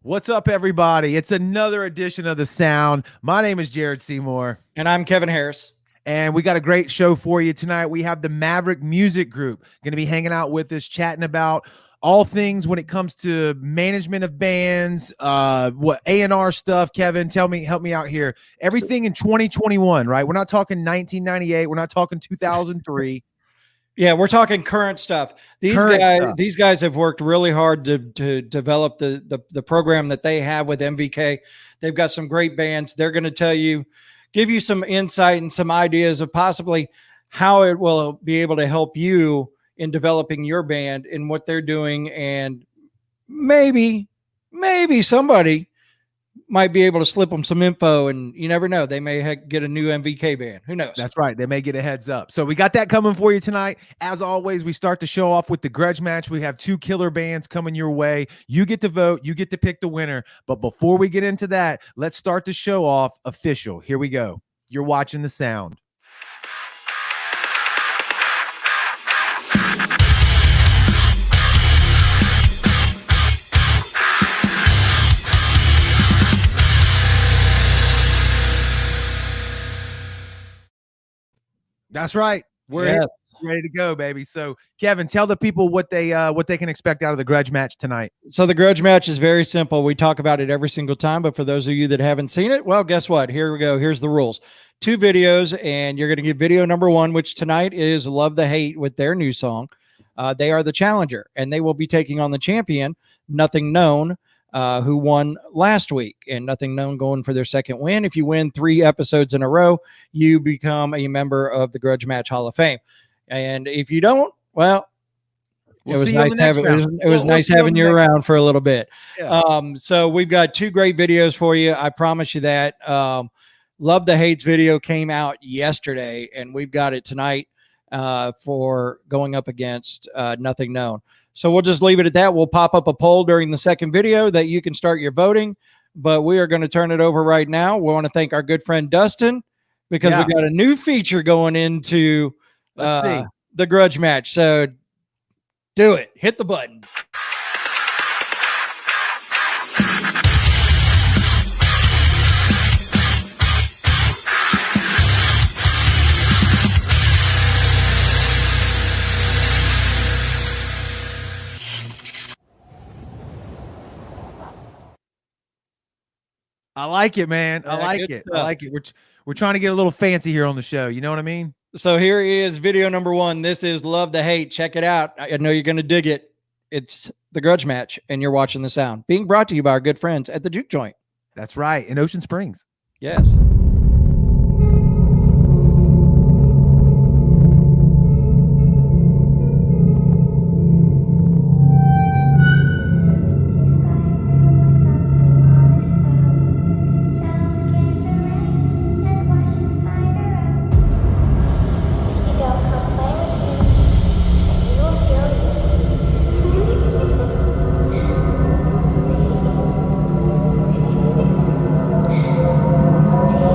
What's up, everybody? It's another edition of The Sound. My name is Jared Seymour. And I'm Kevin Harris. And we got a great show for you tonight. We have the MVK Music Group going to be hanging out with us, chatting about all things when it comes to management of bands, what A&R stuff. Kevin, help me out here. Everything in 2021, right? We're not talking 1998. We're not talking 2003. Yeah, we're talking current stuff. These guys have worked really hard to develop the program that they have with MVK. They've got some great bands. They're going to give you some insight and some ideas of possibly how it will be able to help you in developing your band and what they're doing. And maybe somebody might be able to slip them some info, and you never know. They may get a new MVK band. Who knows? That's right. They may get a heads up. So we got that coming for you tonight. As always, we start the show off with the Grudge Match. We have two killer bands coming your way. You get to vote. You get to pick the winner. But before we get into that, let's start the show off official. Here we go. You're watching The Sound. That's right. We're ready to go, baby. So, Kevin, tell the people what they can expect out of the Grudge Match tonight. So the Grudge Match is very simple. We talk about it every single time, but for those of you that haven't seen it, well, guess what? Here we go. Here's the rules. 2 videos, and you're going to get video number 1, which tonight is Love the Hate with their new song. They are the challenger, and they will be taking on the champion, Nothing Known, who won last week, and Nothing Known going for their second win. If you win 3 episodes in a row, you become a member of the Grudge Match Hall of Fame. And if you don't, well, it was nice having you around for a little bit. Yeah. So we've got 2 great videos for you. I promise you that. Love the Hates video came out yesterday, and we've got it tonight for going up against Nothing Known. So we'll just leave it at that. We'll pop up a poll during the second video that you can start your voting, but we are going to turn it over right now. We want to thank our good friend Dustin, because we got a new feature going into the Grudge Match. So do it. Hit the button. I like it, man. I like it. I like it. We're trying to get a little fancy here on the show. You know what I mean? So here is video number 1. This is Love the Hate. Check it out. I know you're going to dig it. It's the Grudge Match, and you're watching The Sound. Being brought to you by our good friends at the Juke Joint. That's right. In Ocean Springs. Yes. Thank you.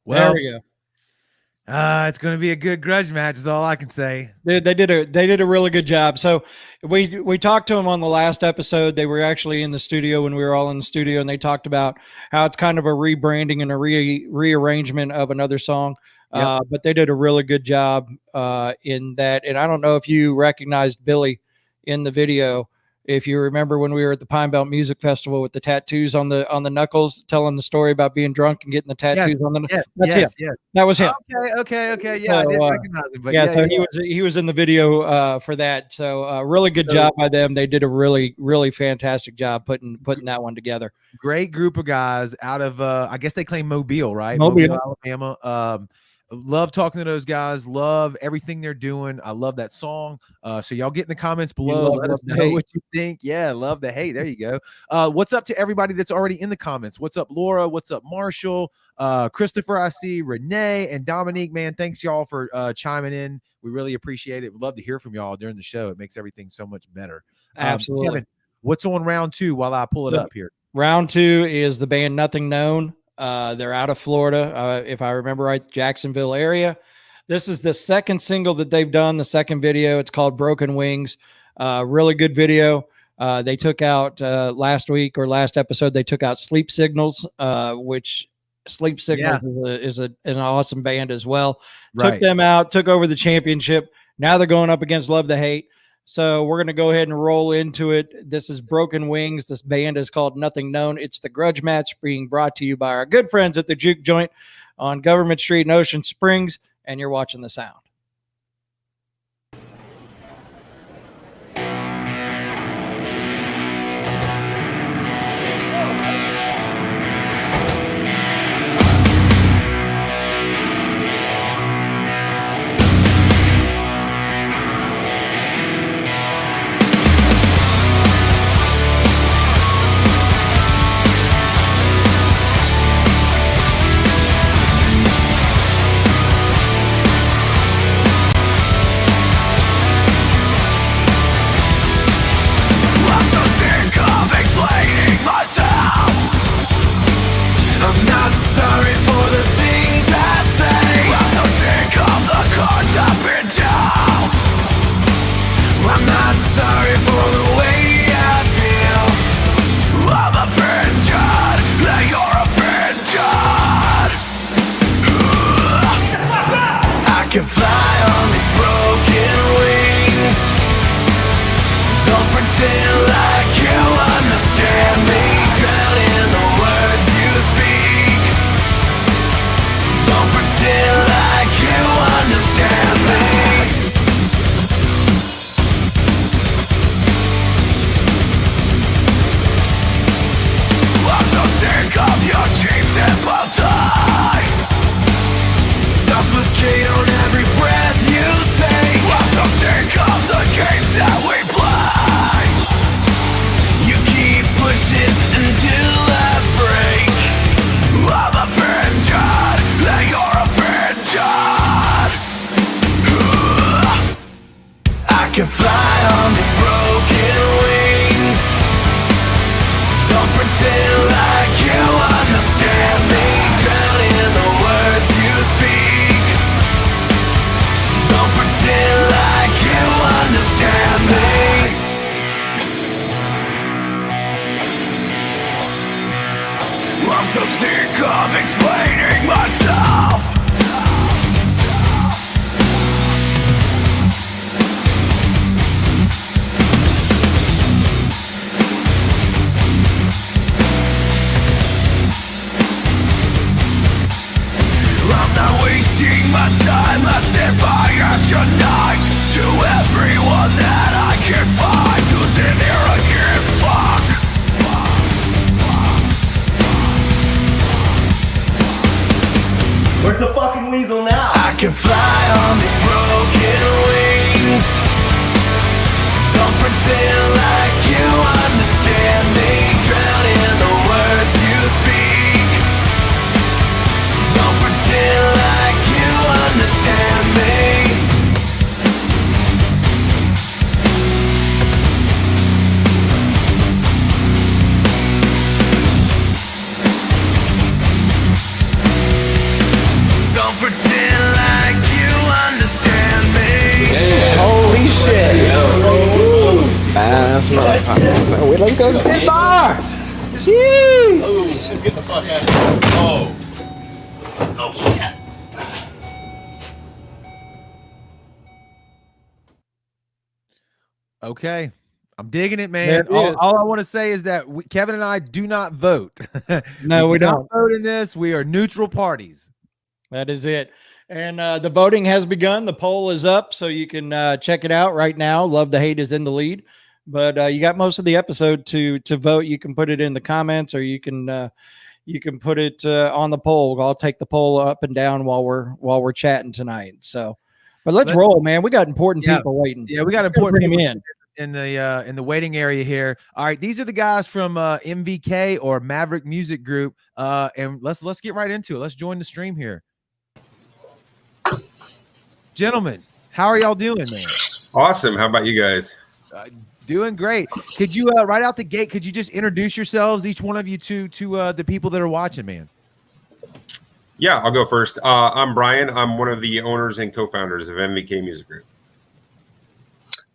Well, there we go. It's going to be a good grudge match is all I can say. They did a really good job. So we talked to them on the last episode. They were actually in the studio when we were all in the studio, and they talked about how it's kind of a rebranding and a rearrangement of another song. Yep. But they did a really good job in that. And I don't know if you recognized Billy in the video. If you remember when we were at the Pine Belt Music Festival with the tattoos on the knuckles, telling the story about being drunk and getting the tattoos on the yes, that's yes, him. yes. That was him. Okay. Yeah, So, I didn't recognize him, but yeah, so he was in the video for that. So really good job by them. They did a really, really fantastic job putting that one together. Great group of guys out of I guess they claim Mobile, right? Mobile. Alabama. Love talking to those guys. Love everything they're doing. I love that song. So y'all get in the comments below. Let us know what you think. Yeah, love the hate. There you go. What's up to everybody that's already in the comments? What's up, Laura? What's up, Marshall? Christopher, I see, Renee, and Dominique. Man, thanks y'all for chiming in. We really appreciate it. We'd love to hear from y'all during the show. It makes everything so much better. Absolutely. Kevin, what's on round 2 while I pull it up here? Round 2 is the band Nothing Known. They're out of Florida, if I remember right, Jacksonville area. This is the second single that they've done, the second video. It's called Broken Wings. Really good video. They took out last week or last episode, they took out Sleep Signals, which Sleep Signals is an awesome band as well. Right. Took them out, took over the championship. Now they're going up against Love the Hate. So we're going to go ahead and roll into it. This is Broken Wings. This band is called Nothing Known. It's the Grudge Match, being brought to you by our good friends at the Juke Joint on Government Street in Ocean Springs, and you're watching The Sound. That's right. So let's go to 10 bar. Jeez. Oh, get the fuck out of here. Oh. Oh, shit. Okay. I'm digging it, man. There it is. All I want to say is that Kevin and I do not vote. No, we do not don't. vote in this. We are neutral parties. That is it. And the voting has begun. The poll is up, so you can check it out right now. Love the Hate is in the lead, but you got most of the episode to vote. You can put it in the comments, or you can put it on the poll. I'll take the poll up and down while we're chatting tonight. So, but let's roll, man. We got important people waiting. Yeah, we got important people in the waiting area here. All right, these are the guys from MVK or Maverick Music Group, and let's get right into it. Let's join the stream here. Gentlemen, how are y'all doing, man? Awesome. How about you guys? Doing great. Could you right out the gate, could you just introduce yourselves, each one of you, to the people that are watching, man? Yeah, I'll go first. I'm Brian. I'm one of the owners and co-founders of MVK Music Group.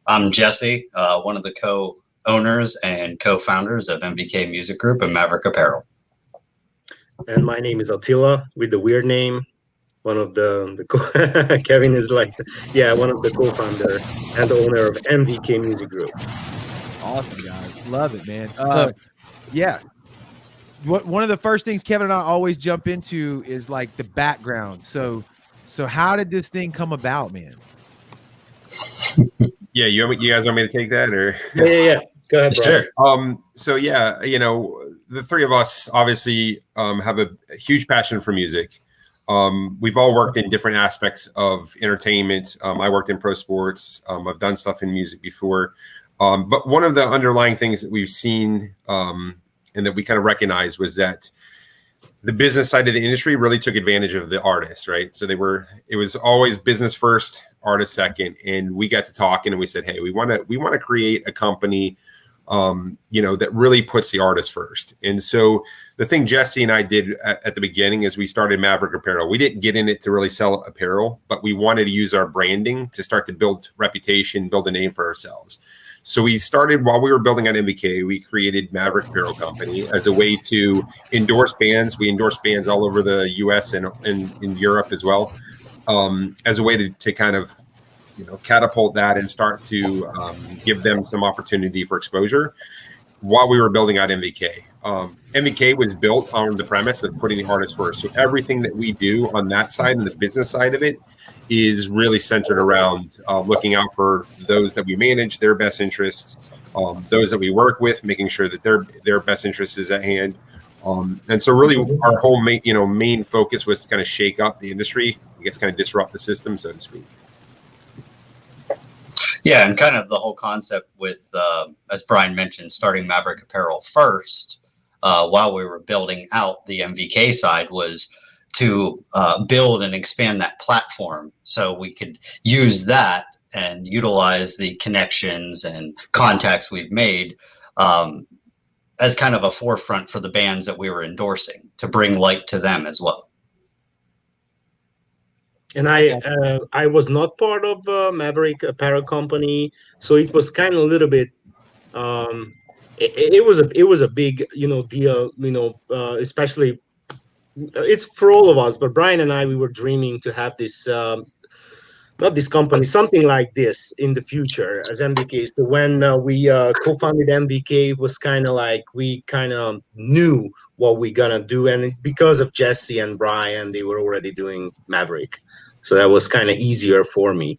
I'm Jesse, one of the co-owners and co-founders of MVK Music Group and Maverick Apparel. And my name is Attila with the weird name. One of the Kevin is like, yeah, one of the co-founder and the owner of MVK Music Group. Awesome, guys. Love it, man. Yeah. One of the first things Kevin and I always jump into is like the background. So how did this thing come about, man? Yeah, you guys want me to take that, or? Yeah. Go ahead, Brian. Sure. So yeah, the three of us obviously have a huge passion for music. We've all worked in different aspects of entertainment. I worked in pro sports. I've done stuff in music before. But one of the underlying things that we've seen and that we kind of recognized was that the business side of the industry really took advantage of the artists, right? So it was always business first, artist second. And we got to talking and we said, hey, we want to create a company that really puts the artist first. And so the thing Jesse and I did at the beginning is we started Maverick Apparel. We didn't get in it to really sell apparel, but we wanted to use our branding to start to build reputation, build a name for ourselves. So we started while we were building on MVK, we created Maverick Apparel Company as a way to endorse bands. We endorse bands all over the US and in Europe as well, as a way to kind of catapult that and start to give them some opportunity for exposure while we were building out MVK. MVK was built on the premise of putting the artist first. So everything that we do on that side and the business side of it is really centered around looking out for those that we manage, their best interests, those that we work with, making sure that their best interest is at hand. And so really our whole main focus was to kind of shake up the industry, I guess kind of disrupt the system, so to speak. Yeah, and kind of the whole concept with, as Brian mentioned, starting Maverick Apparel first, while we were building out the MVK side, was to build and expand that platform so we could use that and utilize the connections and contacts we've made as kind of a forefront for the bands that we were endorsing, to bring light to them as well. And I was not part of Maverick Apparel Company, so it was kind of a little bit. It was a big deal, especially it's for all of us. But Brian and I, we were dreaming to have this, not this company, something like this in the future as MVK. So when we co-founded MVK, it was kind of like we kind of knew what we're gonna do, and because of Jesse and Brian, they were already doing Maverick. So that was kind of easier for me.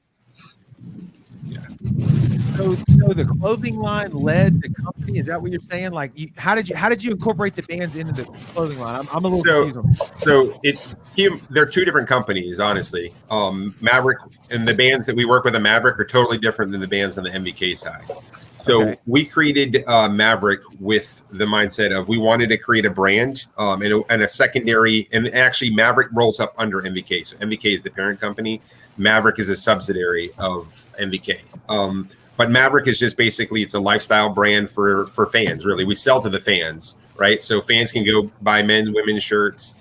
Yeah. So the clothing line led the company. Is that what you're saying? Like, how did you incorporate the bands into the clothing line? I'm a little confused. So they're two different companies, honestly. Maverick and the bands that we work with at Maverick are totally different than the bands on the MVK side. So we created Maverick with the mindset of we wanted to create a brand and a secondary, and actually Maverick rolls up under MVK. So MVK is the parent company. Maverick is a subsidiary of MVK. But Maverick is just basically, it's a lifestyle brand for fans, really. We sell to the fans, right? So fans can go buy men's, women's shirts,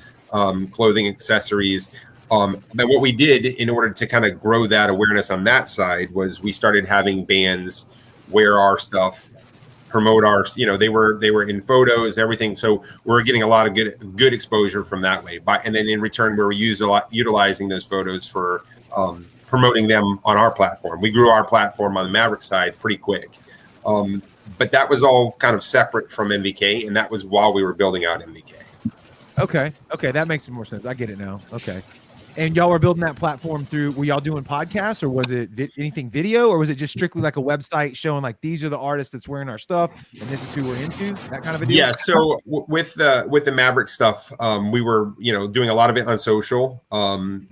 clothing, accessories. And what we did in order to kind of grow that awareness on that side was we started having bands wear our stuff promote our, they were in photos, everything. So we're getting a lot of good exposure from that way. And then in return, we were utilizing those photos for promoting them on our platform. We grew our platform on the Maverick side pretty quick. But that was all kind of separate from MVK, and that was while we were building out MVK. Okay, that makes more sense. I get it now. Okay. And y'all were building that platform were y'all doing podcasts, or was it anything video, or was it just strictly like a website showing like these are the artists that's wearing our stuff and this is who we're into, that kind of a deal? Yeah. So with the Maverick stuff, we were, doing a lot of it on social.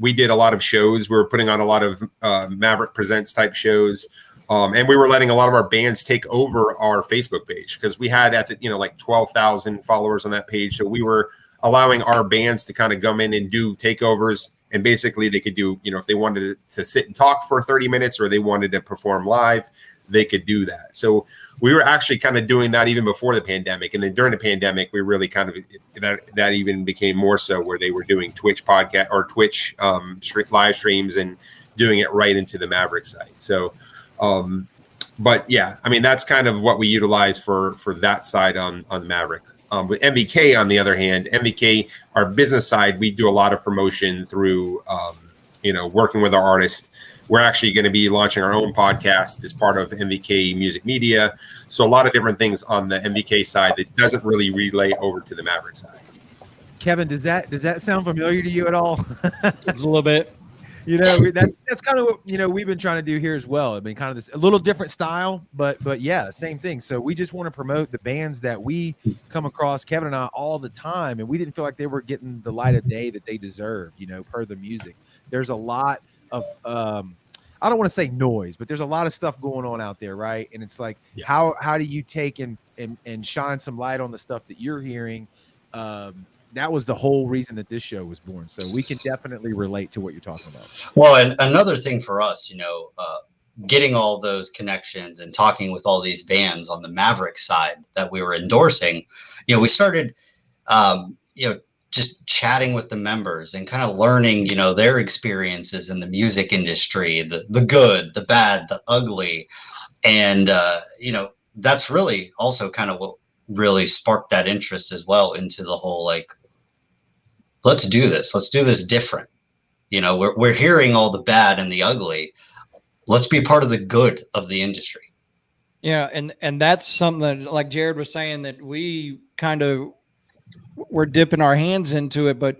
We did a lot of shows. We were putting on a lot of Maverick Presents type shows. And we were letting a lot of our bands take over our Facebook page because we had like 12,000 followers on that page. So we were allowing our bands to kind of come in and do takeovers. And basically they could do, if they wanted to sit and talk for 30 minutes or they wanted to perform live, they could do that. So we were actually kind of doing that even before the pandemic. And then during the pandemic, we really kind of, that even became more so where they were doing Twitch podcast or Twitch live streams and doing it right into the Maverick site. So, but yeah, I mean, that's kind of what we utilize for that side on Maverick. With MVK, on the other hand, MVK, our business side, we do a lot of promotion through, working with our artists. We're actually going to be launching our own podcast as part of MVK Music Media. So a lot of different things on the MVK side that doesn't really relay over to the Maverick side. Kevin, does that sound familiar to you at all? It's a little bit. That's kind of what we've been trying to do here as well. I mean, kind of this a little different style, but yeah, same thing. So we just want to promote the bands that we come across, Kevin and I, all the time, and we didn't feel like they were getting the light of day that they deserved. Per the music, there's a lot of I don't want to say noise, but there's a lot of stuff going on out there, right? And it's like, how do you take and shine some light on the stuff that you're hearing? That was the whole reason that this show was born. So we can definitely relate to what you're talking about. Well, and another thing for us, getting all those connections and talking with all these bands on the Maverick side that we were endorsing, we started, just chatting with the members and kind of learning, their experiences in the music industry, the good, the bad, the ugly. And, that's really also kind of what really sparked that interest as well into the whole, like, let's do this different. We're hearing all the bad and the ugly. Let's be part of the good of the industry. Yeah. And that's something that, like Jared was saying, that we kind of, we're dipping our hands into it, but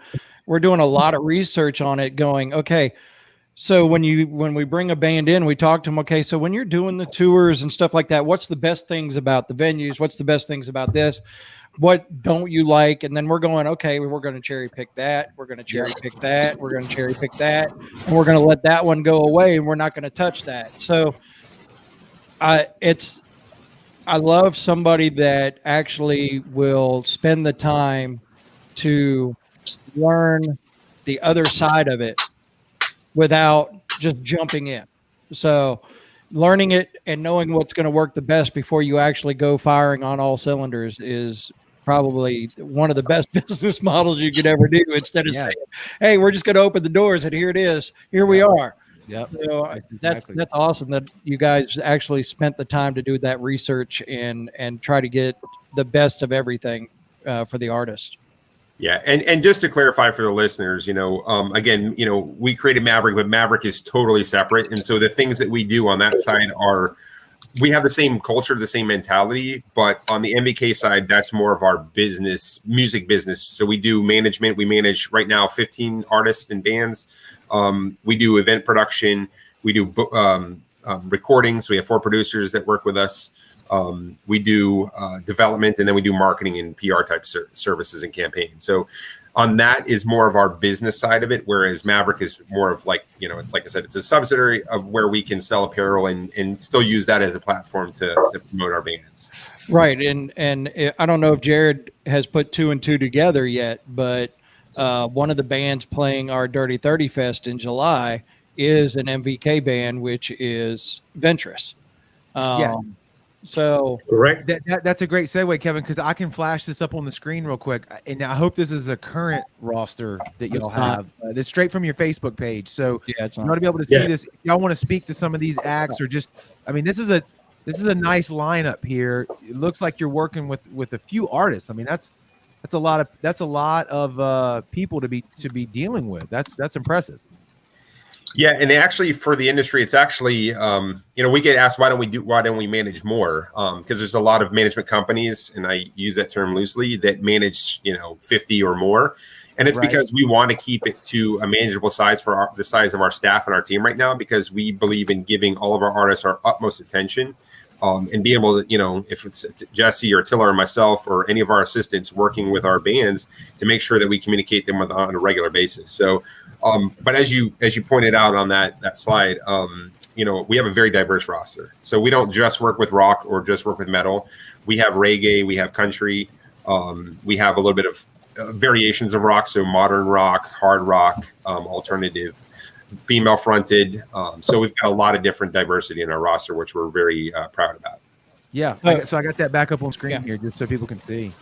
we're doing a lot of research on it going, okay, so when we bring a band in, we talk to them, okay, so when you're doing the tours and stuff like that, what's the best things about the venues? What's the best things about this? What don't you like? And then we're going, okay, we're going to cherry pick that. We're going to cherry pick that. We're going to cherry pick that. And we're going to let that one go away. And we're not going to touch that. So I love somebody that actually will spend the time to learn the other side of it without just jumping in. So learning it and knowing what's going to work the best before you actually go firing on all cylinders is probably one of the best business models you could ever do, instead of saying, hey, we're just going to open the doors and here it is. Here we are. Yep. So that's awesome that you guys actually spent the time to do that research and try to get the best of everything for the artist. Yeah, and just to clarify for the listeners, again, we created Maverick, but Maverick is totally separate, and so the things that we do on that side we have the same culture, the same mentality, but on the MVK side, that's more of our music business. So we do management. We manage right now 15 artists and bands. We do event production. We do recordings. So we have 4 producers that work with us. We do development, and then we do marketing and PR type services and campaigns. So on that is more of our business side of it, whereas Maverick is more of like I said, it's a subsidiary of where we can sell apparel and still use that as a platform to promote our bands. Right. And I don't know if Jared has put 2 and 2 together yet, but one of the bands playing our Dirty 30 Fest in July is an MVK band, which is Ventress. So correct. That's a great segue, Kevin, because I can flash this up on the screen real quick. And I hope this is a current roster that y'all have. That's straight from your Facebook page. So you want to be able to see this. If y'all want to speak to some of these acts, or just, I mean, this is this is a nice lineup here. It looks like you're working with a few artists. I mean, that's a lot of people to be dealing with. That's impressive. Yeah, and actually for the industry, it's actually we get asked why don't we manage more? Because there's a lot of management companies, and I use that term loosely, that manage 50 or more, and it's because we want to keep it to a manageable size for the size of our staff and our team right now, because we believe in giving all of our artists our utmost attention. And being able to, if it's Jesse or Attila or myself or any of our assistants working with our bands, to make sure that we communicate them on a regular basis. So, but as you pointed out on that slide, we have a very diverse roster. So we don't just work with rock or just work with metal. We have reggae, we have country, we have a little bit of variations of rock, so modern rock, hard rock, alternative, female fronted. So we've got a lot of different diversity in our roster, which we're very proud about. Yeah. So I got that back up on screen here just so people can see.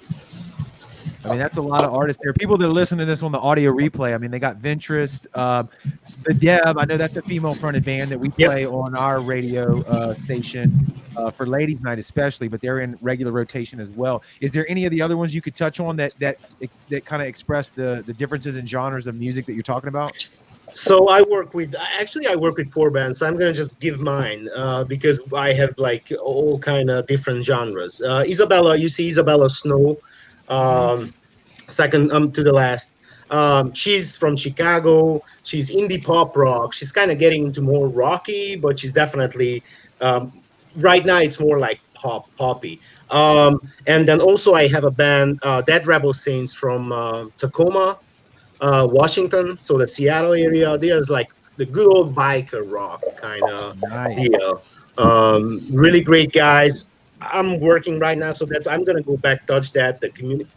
I mean, that's a lot of artists there. People that are listening to this on the audio replay, I mean, they got Ventress, the Deb. I know that's a female fronted band that we play on our radio station for Ladies Night especially, but they're in regular rotation as well. Is there any of the other ones you could touch on that kind of express the differences in genres of music that you're talking about? So I work with 4 bands. I'm gonna just give mine because I have like all kind of different genres. Isabella, you see Isabella Snow, second to the last. She's from Chicago. She's indie pop rock. She's kind of getting into more rocky, but she's definitely right now it's more like poppy. And then also I have a band, Dead Rebel Saints from Tacoma, Washington, so the Seattle area. There's like the good old biker rock kind of deal. Really great guys. I'm working right now, so I'm gonna go back touch that the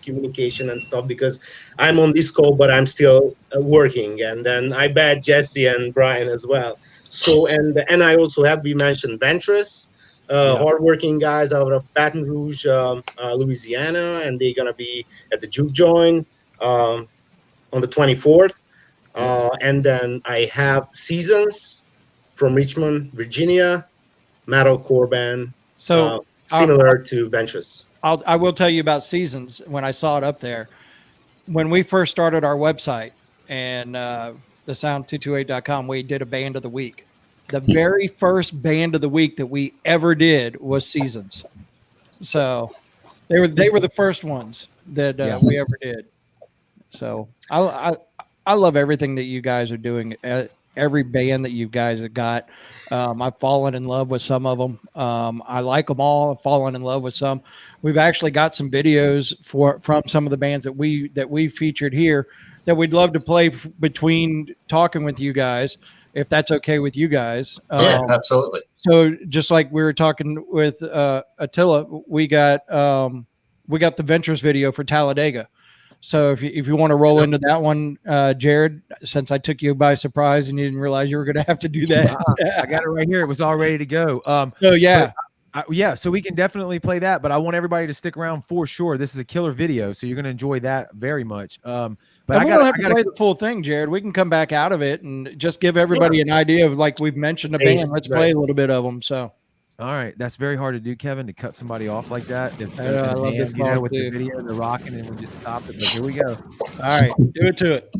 communication and stuff, because I'm on this call, but I'm still working. And then I bet Jesse and Brian as well. So and I also have, we mentioned Ventress, hardworking guys out of Baton Rouge, Louisiana, and they're gonna be at the Juke Joint on the 24th. And then I have Seasons from Richmond, Virginia, metalcore band. So similar to Ventress. I will tell you about Seasons. When I saw it up there, when we first started our website and the sound228.com, we did a band of the week. The very first band of the week that we ever did was Seasons. So they were the first ones that we ever did. So I love everything that you guys are doing. Every band that you guys have got. I've fallen in love with some of them. I like them all. I've fallen in love with some. We've actually got some videos from some of the bands that we featured here that we'd love to play between talking with you guys, if that's okay with you guys. Yeah, absolutely. So just like we were talking with Attila, we got the Ventures video for Talladega. So if you want to roll into that one, Jared, since I took you by surprise and you didn't realize you were going to have to do that. I got it right here. It was all ready to go. So we can definitely play that, but I want everybody to stick around for sure. This is a killer video, so you're going to enjoy that very much. But I don't have to play the full thing, Jared. We can come back out of it and just give everybody an idea of, like we've mentioned, a band. Let's play a little bit of them. So. All right, that's very hard to do, Kevin, to cut somebody off like that. I love this with the video, they're rocking, and we just stop it. But here we go. All right, do it to it.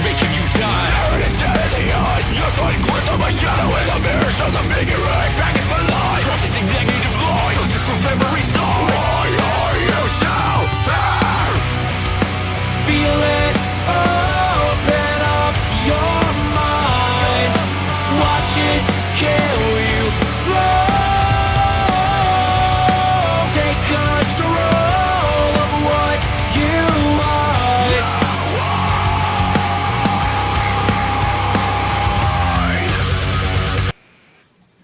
making you die. Staring into the eyes, your sight grits on my shadow in the mirror. Show the figure eight, begging for life, projecting negative light, filtered from every side. Why are you so bad? Feel it, open up your mind. Watch it kill you slow. Take control of what you want.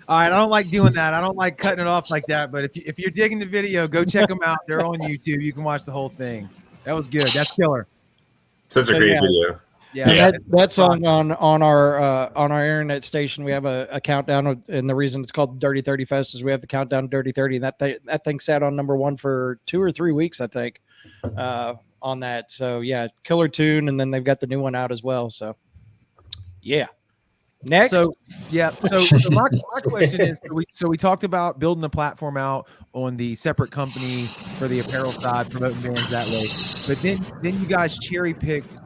All right, I don't like doing that. I don't like cutting it off like that. But if you're digging the video, go check them out. They're on YouTube. You can watch the whole thing. That was good. That's killer. Such a great video. Yeah, That song on our internet station, we have a countdown, and the reason it's called Dirty 30 Fest is we have the countdown Dirty 30, and that thing sat on #1 for 2 or 3 weeks, I think, on that. So yeah, killer tune, and then they've got the new one out as well. So yeah. Next. So my question is, so we talked about building the platform out on the separate company for the apparel side, promoting bands that way. But then you guys cherry picked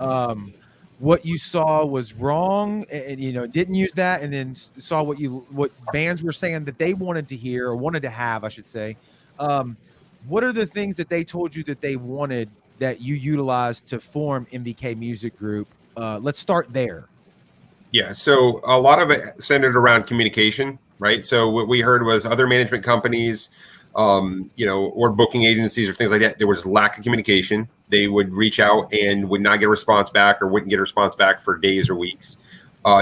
what you saw was wrong, and didn't use that, and then saw what bands were saying that they wanted to hear or wanted to have, I should say. What are the things that they told you that they wanted that you utilized to form MVK Music Group? Let's start there. Yeah, so a lot of it centered around communication, right? So what we heard was other management companies, or booking agencies or things like that, there was lack of communication. They would reach out and would not get a response back, or wouldn't get a response back for days or weeks.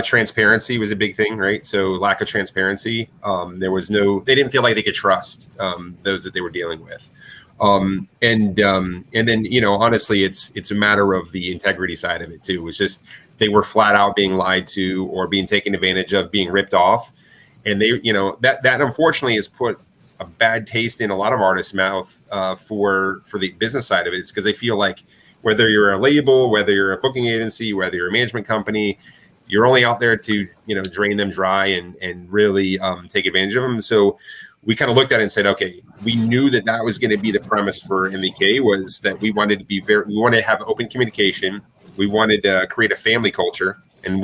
Transparency was a big thing, right? So lack of transparency. They didn't feel like they could trust those that they were dealing with. And then, honestly, it's a matter of the integrity side of it too. It's just, they were flat out being lied to or being taken advantage of, being ripped off. And they, that unfortunately has put a bad taste in a lot of artists' mouth for the business side of it. It's because they feel like whether you're a label, whether you're a booking agency, whether you're a management company, you're only out there to, drain them dry and really take advantage of them. So we kind of looked at it and said, okay, we knew that was going to be the premise for MVK, was that we wanted to have open communication. We wanted to create a family culture. And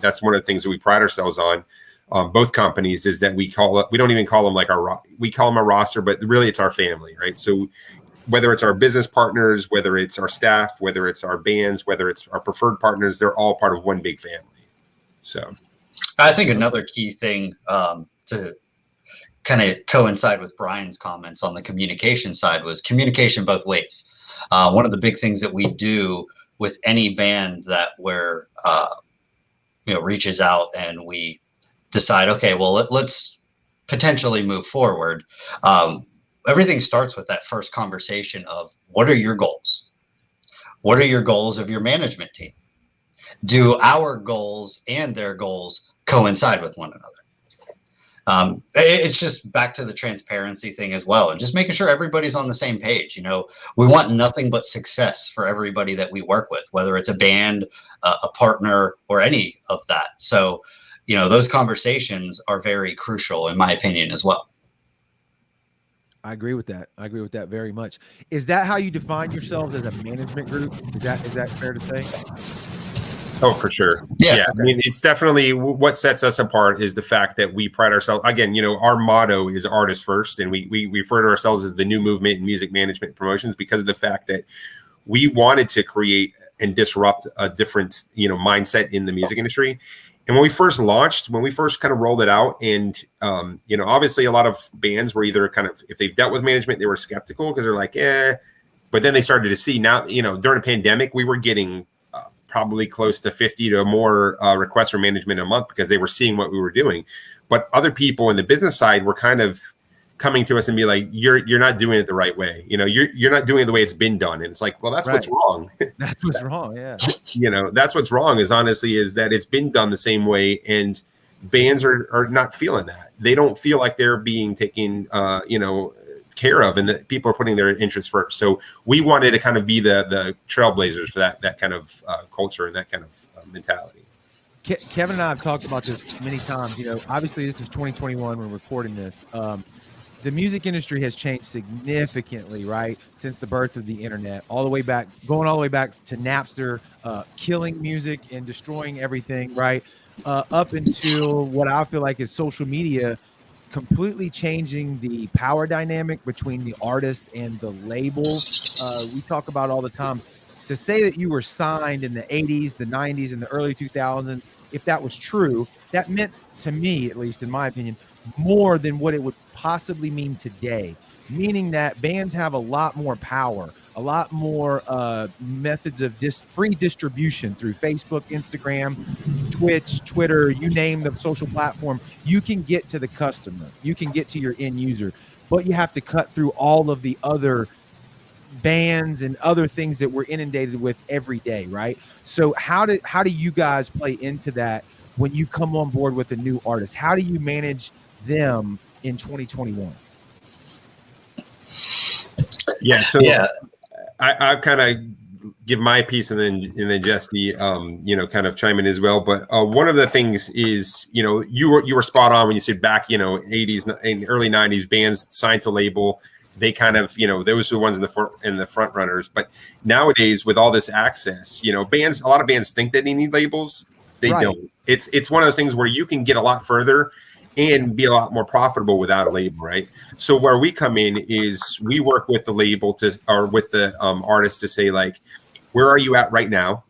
that's one of the things that we pride ourselves on. Both companies, is that we don't even call them we call them a roster, but really it's our family, right? So whether it's our business partners, whether it's our staff, whether it's our bands, whether it's our preferred partners, they're all part of one big family. So I think another key thing to kind of coincide with Brian's comments on the communication side was communication both ways. One of the big things that we do with any band that reaches out and we decide, okay, well, let's potentially move forward. Everything starts with that first conversation of, what are your goals? What are your goals of your management team? Do our goals and their goals coincide with one another? It's just back to the transparency thing as well, and just making sure everybody's on the same page. We want nothing but success for everybody that we work with, whether it's a band, a partner, or any of that. So, those conversations are very crucial, in my opinion, as well. I agree with that. I agree with that very much. Is that how you define yourselves as a management group? Is that fair to say? Oh, for sure. Yeah. I mean, it's definitely what sets us apart is the fact that we pride ourselves. Again, our motto is artist first, and we refer to ourselves as the new movement in music management promotions, because of the fact that we wanted to create and disrupt a different, mindset in the music industry. And when we first kind of rolled it out, and, obviously a lot of bands were either kind of, if they've dealt with management, they were skeptical because they're like, but then they started to see now, during the pandemic, we were getting probably close to 50 to more requests for management a month, because they were seeing what we were doing. But other people in the business side were kind of coming to us and be like, you're not doing it the right way. You're not doing it the way it's been done. And it's like, well, that's right. What's wrong. That's what's wrong. Yeah. That's what's wrong is that it's been done the same way. And bands are not feeling that. They don't feel like they're being taken, care of, and that people are putting their interests first. So we wanted to kind of be the trailblazers for that kind of culture and that kind of mentality. Kevin and I have talked about this many times. Obviously this is 2021. We're recording this. the music industry has changed significantly, right, since the birth of the internet, all the way back to Napster, killing music and destroying everything, right, up until what I feel like is social media completely changing the power dynamic between the artist and the label. We talk about all the time. To say that you were signed in the 80s, the 90s, and the early 2000s, if that was true, that meant, to me, at least in my opinion, more than what it would possibly mean today, meaning that bands have a lot more power, a lot more methods of free distribution through Facebook, Instagram, Twitch, Twitter, you name the social platform. You can get to the customer, you can get to your end user, but you have to cut through all of the other bands and other things that we're inundated with every day, right? So how do you guys play into that when you come on board with a new artist? How do you manage them in 2021? Yeah, so Yeah. I kind of give my piece, and then Jesse, kind of chime in as well. But one of the things is, you were spot on when you said back, 80s and early 90s, bands signed to label. They kind of, those were the ones in the front runners. But nowadays, with all this access, a lot of bands think that they need labels. They don't. It's one of those things where you can get a lot further and be a lot more profitable without a label, right? So where we come in is we work with the label or with the artist to say, like, where are you at right now?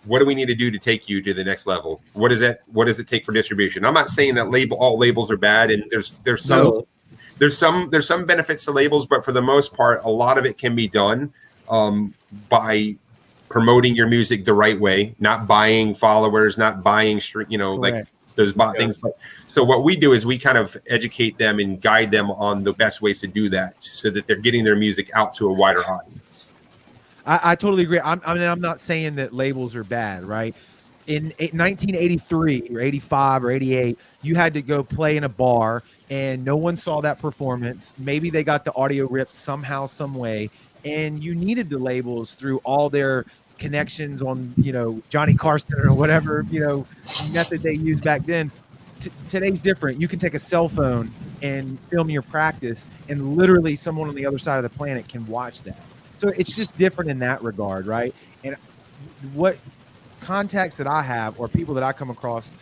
What do we need to do to take you to the next level? What does it take for distribution? I'm not saying that all labels are bad, and there's some benefits to labels, but for the most part, a lot of it can be done by promoting your music the right way, not buying followers, not buying like those bot things. But so what we do is we kind of educate them and guide them on the best ways to do that, so that they're getting their music out to a wider audience. I totally agree. I'm not saying that labels are bad, right? In 1983 or 85 or 88, you had to go play in a bar and no one saw that performance. Maybe they got the audio ripped somehow, some way, and you needed the labels through all their connections on, Johnny Carson or whatever, method they used back then. Today's different. You can take a cell phone and film your practice, and literally someone on the other side of the planet can watch that. So it's just different in that regard, right? And what contacts that I have or people that I come across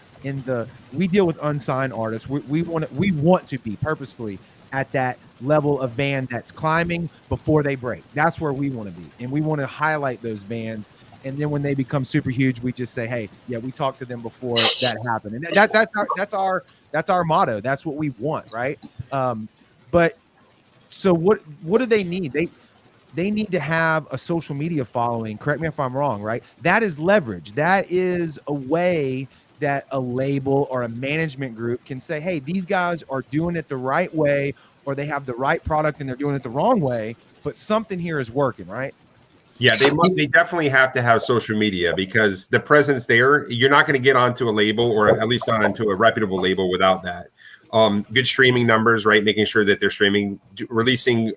we deal with unsigned artists. We want to be purposefully at that level of band that's climbing before they break. That's where we want to be, and we want to highlight those bands. And then when they become super huge, we just say, "Hey, yeah, we talked to them before that happened." And that's our motto. That's what we want, right? But so what do they need? They need to have a social media following. Correct me if I'm wrong, right? That is leverage. That is a way that a label or a management group can say, hey, these guys are doing it the right way, or they have the right product and they're doing it the wrong way, but something here is working, right? Yeah, they definitely have to have social media, because the presence there, you're not going to get onto a label, or at least not onto a reputable label, without that. Good streaming numbers, right? Making sure that they're streaming, releasing,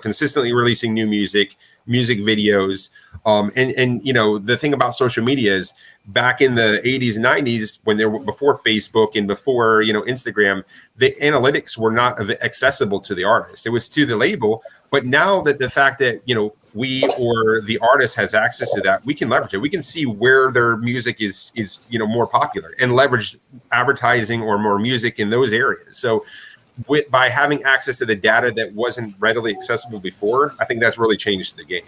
consistently releasing new music videos. And the thing about social media is, back in the 80s and 90s, when there were before Facebook and before, Instagram, the analytics were not accessible to the artist. It was to the label. But now that the fact that, we or the artist has access to that, we can leverage it. We can see where their music is more popular, and leverage advertising or more music in those areas. So by having access to the data that wasn't readily accessible before, I think that's really changed the game.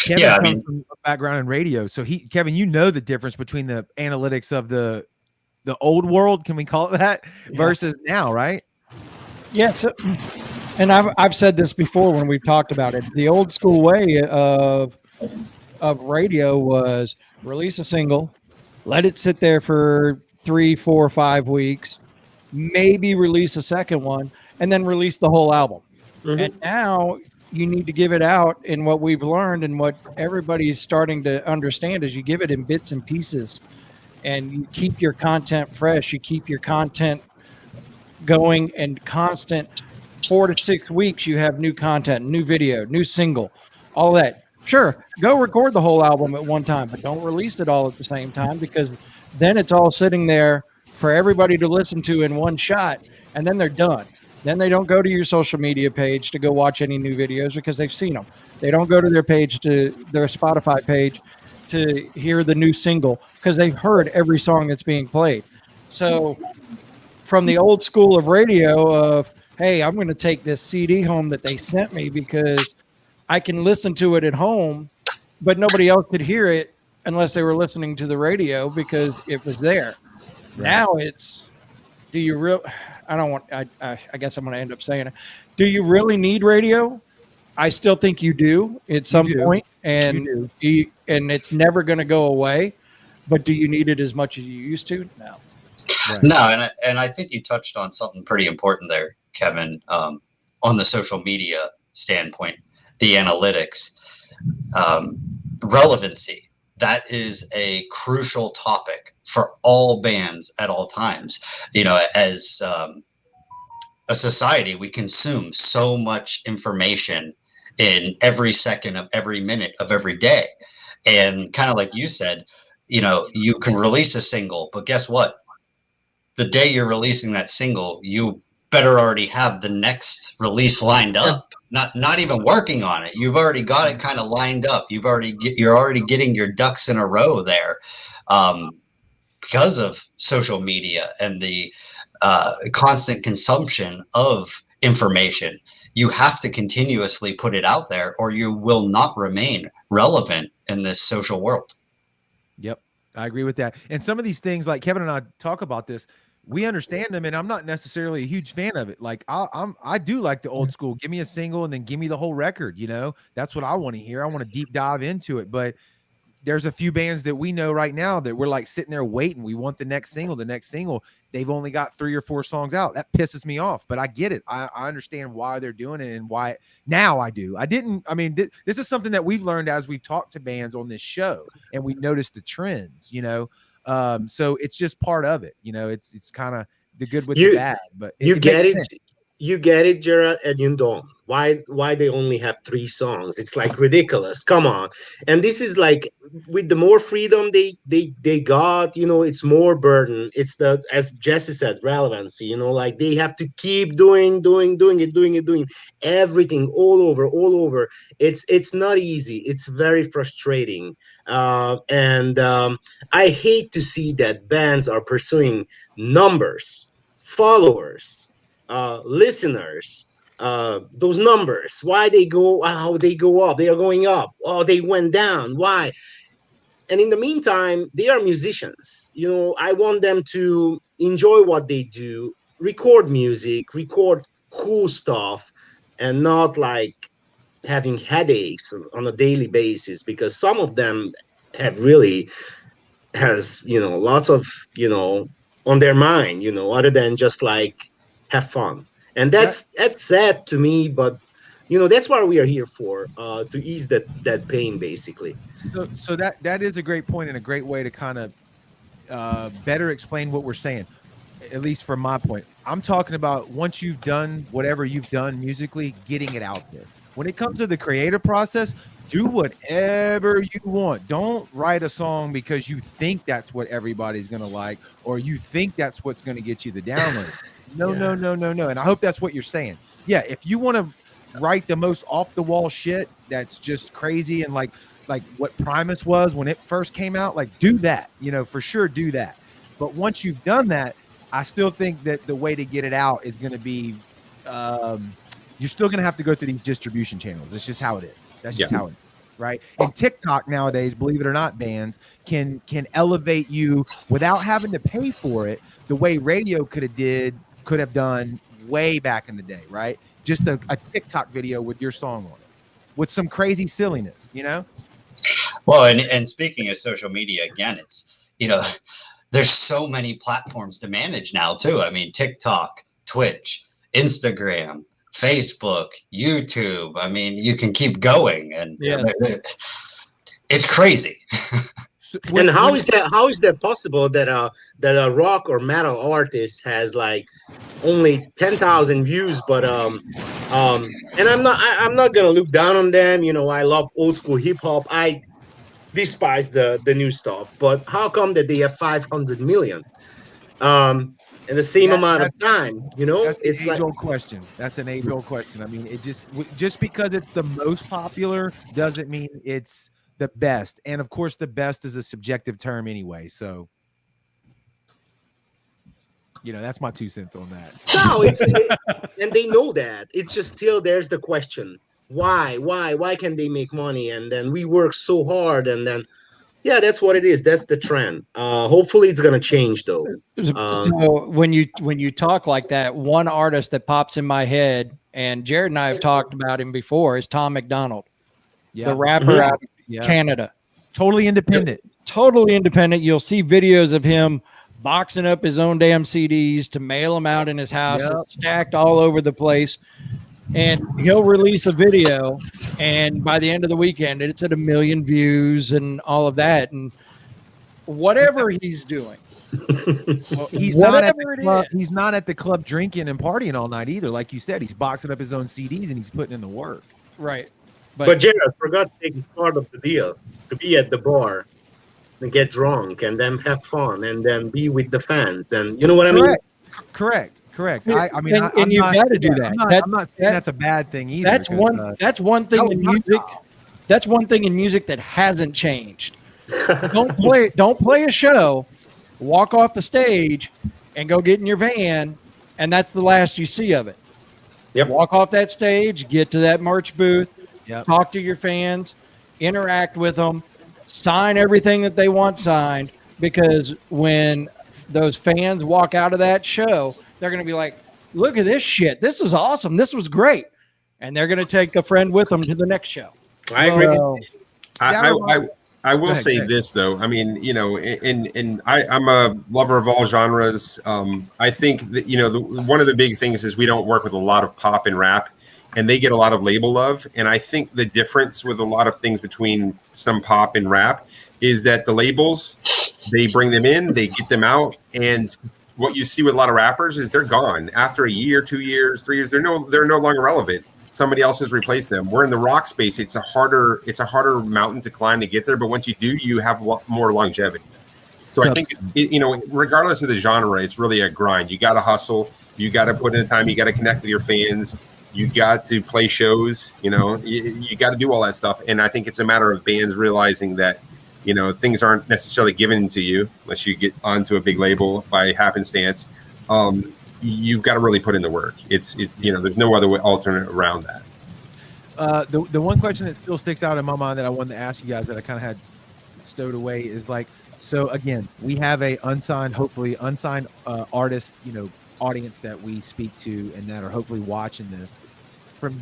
Kevin comes from a background in radio. So Kevin, the difference between the analytics of the old world, can we call it that, versus now, right? Yes. And I've said this before when we've talked about it. The old school way of radio was release a single, let it sit there for 3, 4, 5 weeks, maybe release a second one, and then release the whole album. Mm-hmm. And now you need to give it out. And what we've learned and what everybody's starting to understand is you give it in bits and pieces, and you keep your content fresh. You keep your content going and constant. 4 to 6 weeks, you have new content, new video, new single, all that. Sure, go record the whole album at one time, but don't release it all at the same time, because then it's all sitting there for everybody to listen to in one shot, and then they're done. Then they don't go to your social media page to go watch any new videos because they've seen them. They don't go to their page, to their Spotify page, to hear the new single because they've heard every song that's being played. So from the old school of radio of, hey, I'm going to take this CD home that they sent me because I can listen to it at home, but nobody else could hear it unless they were listening to the radio because it was there. Right. Now it's, do you real? I don't want. I guess I'm going to end up saying it. Do you really need radio? I still think you do at some point, and it's never going to go away. But do you need it as much as you used to? No. Right. No, and I think you touched on something pretty important there, Kevin, on the social media standpoint, the analytics, relevancy. That is a crucial topic for all bands at all times. You know, as a society, we consume so much information in every second of every minute of every day. And kind of like you said, you know, you can release a single, but guess what? The day you're releasing that single, you better already have the next release lined up. Not even working on it. You've already got it kind of lined up. You're already getting your ducks in a row there, because of social media and the constant consumption of information. You have to continuously put it out there, or you will not remain relevant in this social world. Yep, I agree with that. And some of these things, like Kevin and I talk about this, we understand them, and I'm not necessarily a huge fan of it. Like I do like the old school. Give me a single and then give me the whole record. You know, that's what I want to hear. I want to deep dive into it. But there's a few bands that we know right now that we're like sitting there waiting. We want the next single, the next single. They've only got 3 or 4 songs out. That pisses me off, but I get it. I understand why they're doing it and why now I do. This is something that we've learned as we've talked to bands on this show, and we noticed the trends, you know? So it's just part of it, you know, it's kind of the good with the bad, but you get it, Gerard, and you don't. Why they only have 3 songs? It's like ridiculous. Come on. And this is like, with the more freedom they got, you know, it's more burden. It's the, as Jesse said, relevancy, you know, like they have to keep doing everything all over. It's not easy. It's very frustrating. And I hate to see that bands are pursuing numbers, followers, listeners, those numbers. Why they go? How they go up? They are going up. Oh, they went down. Why? And in the meantime, they are musicians. You know, I want them to enjoy what they do, record music, record cool stuff, and not like having headaches on a daily basis, because some of them has, you know, lots of, you know, on their mind, you know, other than just like have fun. And that's sad to me, but you know, that's what we are here for, to ease that pain, basically. So that is a great point and a great way to kind of better explain what we're saying, at least from my point. I'm talking about once you've done whatever you've done musically, getting it out there. When it comes to the creative process, do whatever you want. Don't write a song because you think that's what everybody's going to like, or you think that's what's going to get you the downloads. No. And I hope that's what you're saying. Yeah, if you want to write the most off the wall shit that's just crazy, and like what Primus was when it first came out, like do that, you know, for sure do that. But once you've done that, I still think that the way to get it out is going to be, you're still going to have to go through these distribution channels. It's just how it is. That's just how it is. Right. And TikTok nowadays, believe it or not, bands can elevate you without having to pay for it the way radio could have done way back in the day. Right. Just a TikTok video with your song on it with some crazy silliness, you know? Well, and speaking of social media, again, it's, you know, there's so many platforms to manage now too. I mean, TikTok, Twitch, Instagram, Facebook, YouTube. I mean, you can keep going, and it's crazy. And how is that possible that a rock or metal artist has like only 10,000 views, but and I'm not gonna look down on them. You know, I love old school hip hop. I despise the new stuff, but how come that they have 500 million? in the same That- amount of time. You know, That's it's an like age-old question. That's an age-old question. I mean, it just because it's the most popular doesn't mean it's the best. And of course, the best is a subjective term anyway. So, that's my 2 cents on that. no, and they know that. It's just still there's the question: why can they make money? And then we work so hard, and then yeah, that's what it is. That's the trend. Hopefully, it's gonna change though. So when you talk like that, one artist that pops in my head, and Jared and I have talked about him before, is Tom McDonald, the rapper out of Canada. Totally independent. Totally independent. You'll see videos of him boxing up his own damn CDs to mail them out in his house, stacked all over the place. And he'll release a video, and by the end of the weekend, it's at 1 million views and all of that. And whatever he's doing, well, he's not at the club drinking and partying all night either. Like you said, he's boxing up his own CDs and he's putting in the work. Right. But Jared, I forgot to take part of the deal to be at the bar and get drunk and then have fun and then be with the fans. And you know what I mean? Correct. I mean, and you've got to do that. I'm not saying that's a bad thing either. That's one thing in music. That's one thing in music that hasn't changed. Don't play a show, walk off the stage, and go get in your van, and that's the last you see of it. Yep. Walk off that stage, get to that merch booth, Yep. talk to your fans, interact with them, sign everything that they want signed, because when those fans walk out of that show, they're going to be like, look at this shit. This was awesome. This was great. And they're going to take a friend with them to the next show. I agree. I will say this though. I mean, I'm a lover of all genres. I think that one of the big things is we don't work with a lot of pop and rap, and they get a lot of label love. And I think the difference with a lot of things between some pop and rap is that the labels, they bring them in, they get them out, and what you see with a lot of rappers is they're gone after a year, 2 years, 3 years. They're no longer relevant. Somebody else has replaced them. We're in the rock space. It's a harder mountain to climb to get there. But once you do, you have more longevity. So I think regardless of the genre, it's really a grind. You got to hustle. You got to put in the time. You got to connect with your fans. You got to play shows. You got to do all that stuff. And I think it's a matter of bands realizing that things aren't necessarily given to you unless you get onto a big label by happenstance. You've got to really put in the work. There's no other way alternate around that. The one question that still sticks out in my mind that I wanted to ask you guys that I kind of had stowed away is like, so again, we have hopefully unsigned artist, audience that we speak to and that are hopefully watching this. From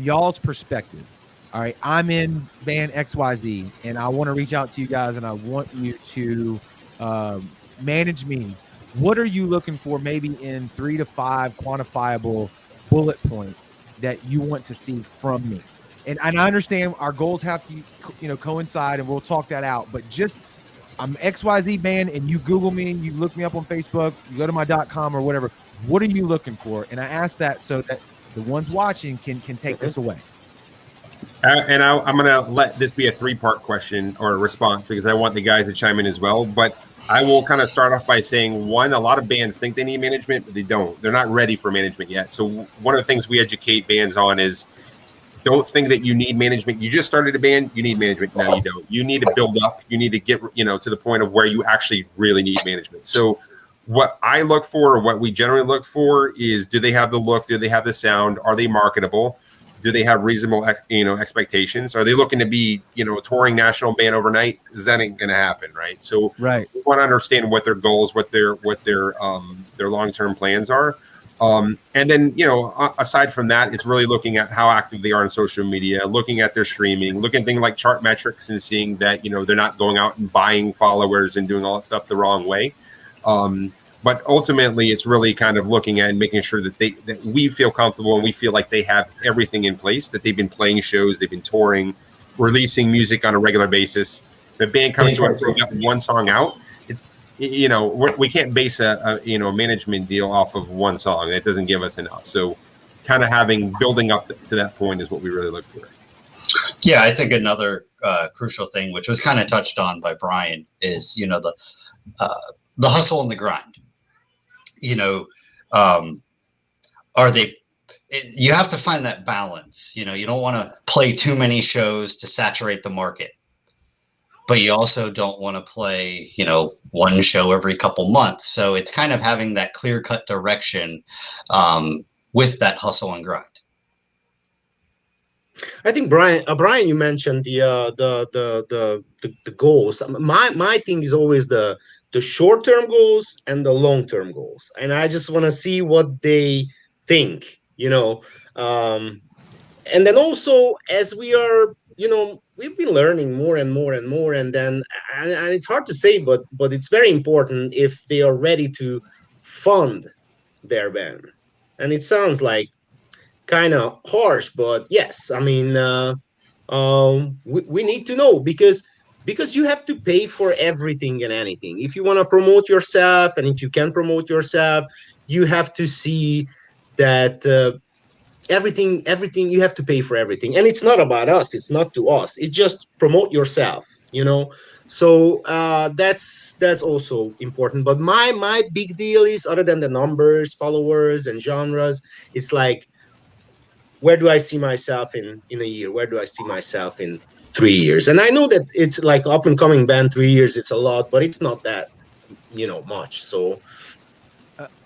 y'all's perspective, all right, I'm in band XYZ and I want to reach out to you guys and I want you to manage me. What are you looking for maybe in 3 to 5 quantifiable bullet points that you want to see from me? And I understand our goals have to, coincide, and we'll talk that out. But just, I'm XYZ band, and you Google me, and you look me up on Facebook, you go to my .com or whatever. What are you looking for? And I ask that so that the ones watching can take this away. And I'm going to let this be a 3-part question or a response because I want the guys to chime in as well. But I will kind of start off by saying, one, a lot of bands think they need management, but they don't. They're not ready for management yet. So one of the things we educate bands on is don't think that you need management. You just started a band, you need management. No, you don't. You need to build up. You need to get, to the point of where you actually really need management. So what I look for, or what we generally look for, is do they have the look? Do they have the sound? Are they marketable? Do they have reasonable, expectations? Are they looking to be, a touring national band overnight? That ain't going to happen, right? So we want to understand what their goals, what their long-term plans are. And then, aside from that, it's really looking at how active they are on social media, looking at their streaming, looking at things like chart metrics and seeing that, they're not going out and buying followers and doing all that stuff the wrong way. But ultimately, it's really kind of looking at and making sure that we feel comfortable and we feel like they have everything in place, that they've been playing shows, they've been touring, releasing music on a regular basis. The band comes to us, we got one song out. It's, we can't base a management deal off of one song. It doesn't give us enough. So kind of building up to that point is what we really look for. Yeah, I think another crucial thing, which was kind of touched on by Brian, is, the hustle and the grind. you know, are they? You have to find that balance. You know, you don't want to play too many shows to saturate the market, but you also don't want to play, you know, one show every couple months. So it's kind of having that clear-cut direction with that hustle and grind. I think Brian, you mentioned the goals. My thing is always the short-term goals and the long-term goals, and I just want to see what they think, you know. And then also, as we are, you know, we've been learning more and more and more, and then and it's hard to say, but it's very important if they are ready to fund their band. And it sounds like kind of harsh, but yes, I mean, we need to know, because you have to pay for everything and anything. If you want to promote yourself, and if you can promote yourself, you have to see that everything you have to pay for everything. And it's not about us, it's not to us, it's just promote yourself, you know. So that's also important. But my big deal is, other than the numbers, followers, and genres, it's like, where do I see myself in a year? Where do I see myself in 3 years? And I know that it's like up and coming band, 3 years, it's a lot, but it's not that, you know, much. So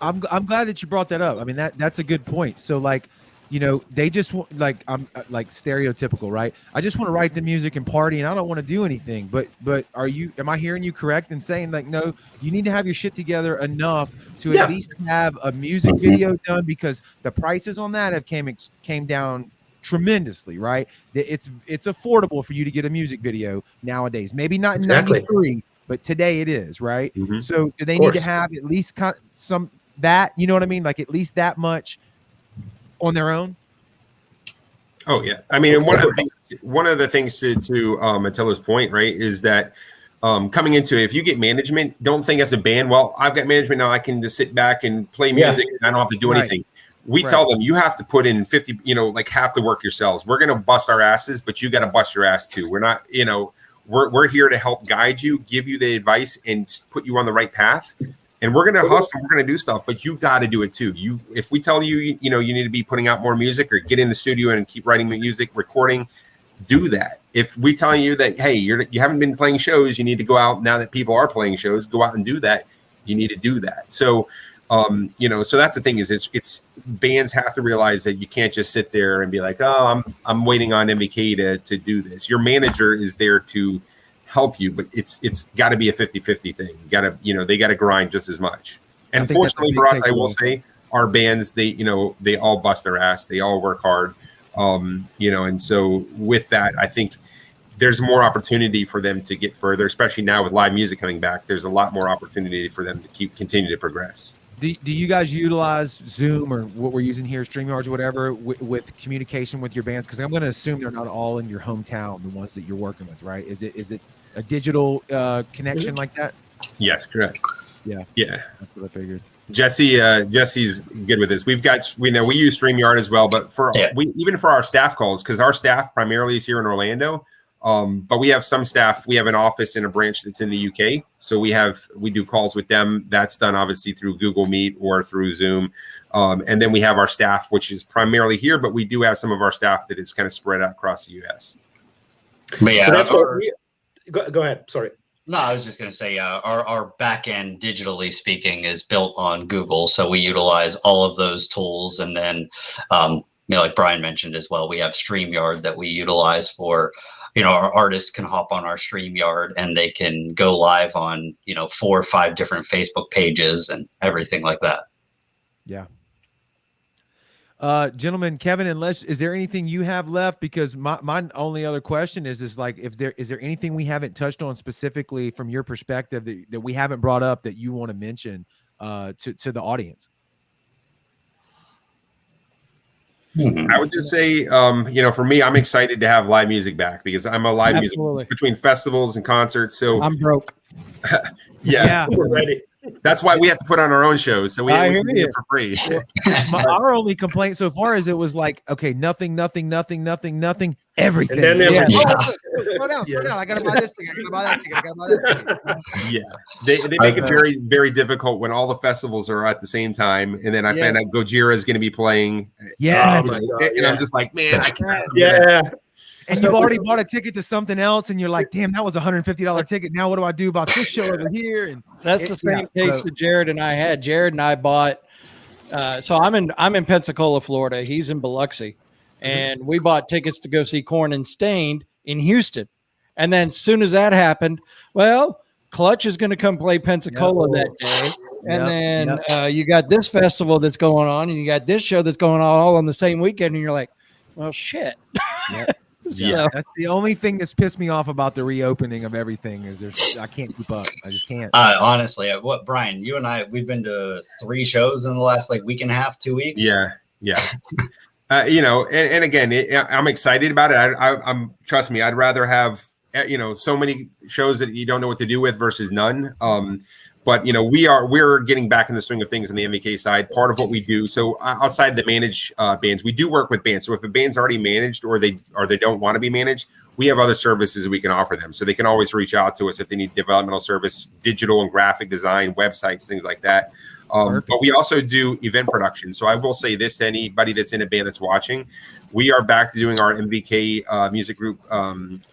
I'm glad that you brought that up. I mean, that's a good point. So like, you know, they just want, like, I'm like stereotypical, right? I just want to write the music and party, and I don't want to do anything. But am I hearing you correct in saying, like, no, you need to have your shit together enough to at least have a music video done, because the prices on that have came down tremendously, right? It's affordable for you to get a music video nowadays. Maybe not in 93, but today it is, right? So do they need to have at least some that, you know what I mean? Like at least that much on their own? Oh yeah, I mean, and one of the things to Attila's point, right, is that coming into it, if you get management, don't think as a band, well, I've got management now, I can just sit back and play music and I don't have to do anything. We tell them, you have to put in 50, you know, like half the work yourselves. We're going to bust our asses, but you got to bust your ass too. We're not, you know, we're here to help guide you, give you the advice, and put you on the right path. And we're going to hustle, we're going to do stuff, but you got to do it too. If we tell you, you know, you need to be putting out more music, or get in the studio and keep writing music, recording, do that. If we tell you that, hey, you haven't been playing shows, you need to go out now that people are playing shows, go out and do that. You need to do that. So, you know, so that's the thing, is it's bands have to realize that you can't just sit there and be like, oh, I'm waiting on MVK to do this. Your manager is there to help you, but it's got to be a 50-50 thing. They got to grind just as much. And fortunately for us, I will say, our bands, they all bust their ass, they all work hard, you know, and so with that, I think there's more opportunity for them to get further, especially now with live music coming back. There's a lot more opportunity for them to continue to progress. Do you guys utilize Zoom, or what we're using here, StreamYard or whatever, with communication with your bands? Because I'm going to assume they're not all in your hometown, the ones that you're working with, right? Is it a digital connection like that? Yes, correct. Yeah. That's what I figured. Jesse's good with this. We use StreamYard as well, but even for our staff calls, because our staff primarily is here in Orlando. But we have some staff. We have an office in a branch that's in the UK, so we do calls with them. That's done obviously through Google Meet or through Zoom, and then we have our staff, which is primarily here, but we do have some of our staff that is kind of spread out across the US. But yeah, so that's go ahead. Sorry. No, I was just going to say, our back end, digitally speaking, is built on Google, so we utilize all of those tools, and then like Brian mentioned as well, we have StreamYard that we utilize for. Our artists can hop on our StreamYard and they can go live on, 4 or 5 different Facebook pages and everything like that. Yeah. Gentlemen, Kevin and Les, is there anything you have left? Because my only other question is like, is there anything we haven't touched on specifically from your perspective that we haven't brought up that you want to mention to the audience? I would just say, for me, I'm excited to have live music back, because I'm a live music between festivals and concerts. So I'm broke. Yeah. We're ready. That's why we have to put on our own shows, so we I can hear do you. it for free. Our only complaint so far is it was like, okay, nothing, everything. And then Yeah. Slow down. Yes. I gotta buy this ticket. I gotta buy that ticket. I gotta buy that ticket. Yeah, they make it very, very difficult when all the festivals are at the same time, and then I find out Gojira is going to be playing. Yeah. Oh my God, and I'm just like, man, I can't. Yeah. And you've already bought a ticket to something else, and you're like, damn, that was a $150 ticket. Now what do I do about this show over here? And That's the same case that Jared and I had. Jared and I bought. So I'm in Pensacola, Florida. He's in Biloxi, and we bought tickets to go see Korn and Stained in Houston. And then as soon as that happened, well, Clutch is going to come play Pensacola that day. And then you got this festival that's going on, and you got this show that's going on all on the same weekend, and you're like, well, shit. Yeah, that's the only thing that's pissed me off about the reopening of everything is I can't keep up. I just can't. Honestly, Brian, you and I, we've been to 3 shows in the last like week and a half, 2 weeks. Yeah. And again, I'm excited about it. I'm trust me, I'd rather have so many shows that you don't know what to do with versus none. But we're getting back in the swing of things on the MVK side. Part of what we do, so outside the managed bands, we do work with bands. So if a band's already managed or they don't want to be managed, we have other services we can offer them. So they can always reach out to us if they need developmental service, digital and graphic design, websites, things like that. But we also do event production. So I will say this to anybody that's in a band that's watching: we are back to doing our MVK Music Group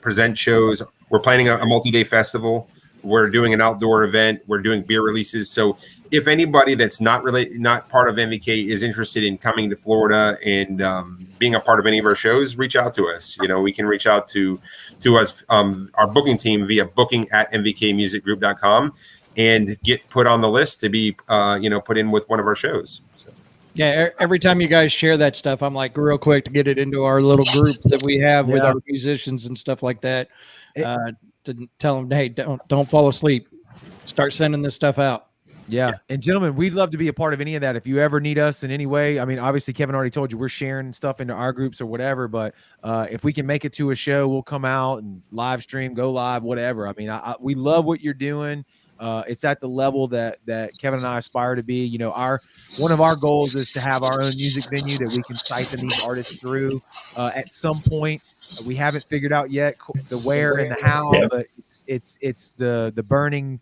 present shows. We're planning a multi-day festival. We're doing an outdoor event. We're doing beer releases. So if anybody that's not part of MVK is interested in coming to Florida and being a part of any of our shows, reach out to us. We can reach out to us, our booking team via booking@mvkmusicgroup.com and get put on the list to be, put in with one of our shows. So. Yeah, every time you guys share that stuff, I'm like real quick to get it into our little group that we have with our musicians and stuff like that. To tell them, hey, don't fall asleep. Start sending this stuff out. Yeah. And gentlemen, we'd love to be a part of any of that. If you ever need us in any way, I mean, obviously Kevin already told you we're sharing stuff into our groups or whatever, but if we can make it to a show, we'll come out and live stream, go live, whatever. I mean, we love what you're doing. It's at the level that Kevin and I aspire to be. One of our goals is to have our own music venue that we can siphon these artists through at some point. We haven't figured out yet the where and the how, but it's the burning,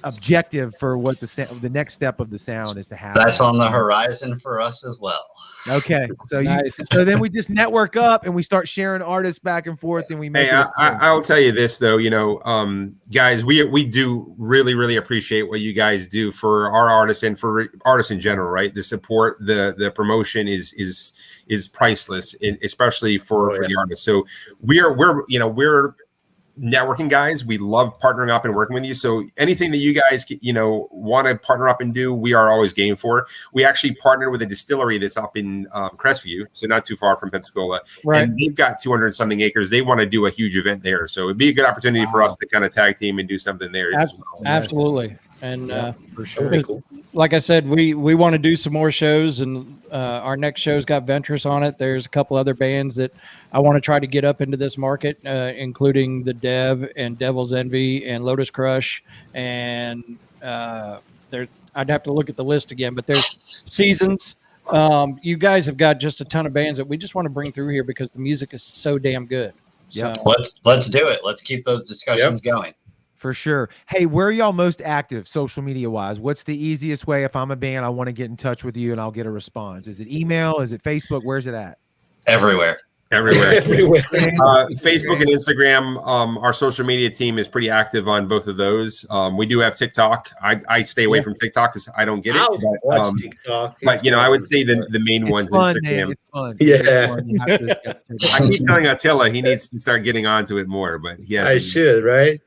objective for what the next step of the sound is to have. That's on the horizon for us as well. Okay, so so then we just network up and we start sharing artists back and forth, and we make. Hey, I'll tell you this though, guys, we do really, really appreciate what you guys do for our artists and for artists in general, right? The support, the promotion is priceless, especially for the artists. So we're networking guys. We love partnering up and working with you. So anything that you guys want to partner up and do, we are always game for. We actually partnered with a distillery that's up in Crestview, so not too far from Pensacola. Right. And they've got 200 something acres. They want to do a huge event there, so it'd be a good opportunity for us to kind of tag team and do something there as well. Absolutely. And for sure. Like I said, we want to do some more shows, and our next show's got Ventress on it. There's a couple other bands that I want to try to get up into this market, including the Dev and Devil's Envy and Lotus Crush, and I'd have to look at the list again, but there's Seasons. You guys have got just a ton of bands that we just want to bring through here because the music is so damn good. Yeah, let's do it. Let's keep those discussions going. For sure. Hey, where are y'all most active social media wise? What's the easiest way if I'm a band, I want to get in touch with you and I'll get a response? Is it email? Is it Facebook? Where's it at? Everywhere. Facebook and Instagram. Our social media team is pretty active on both of those. We do have TikTok. I stay away from TikTok because I don't get it. Watch TikTok. But I would say the main one's fun, Instagram. man. It's fun. Yeah. I keep telling Attila he needs to start getting onto it more, but he has. I should, right?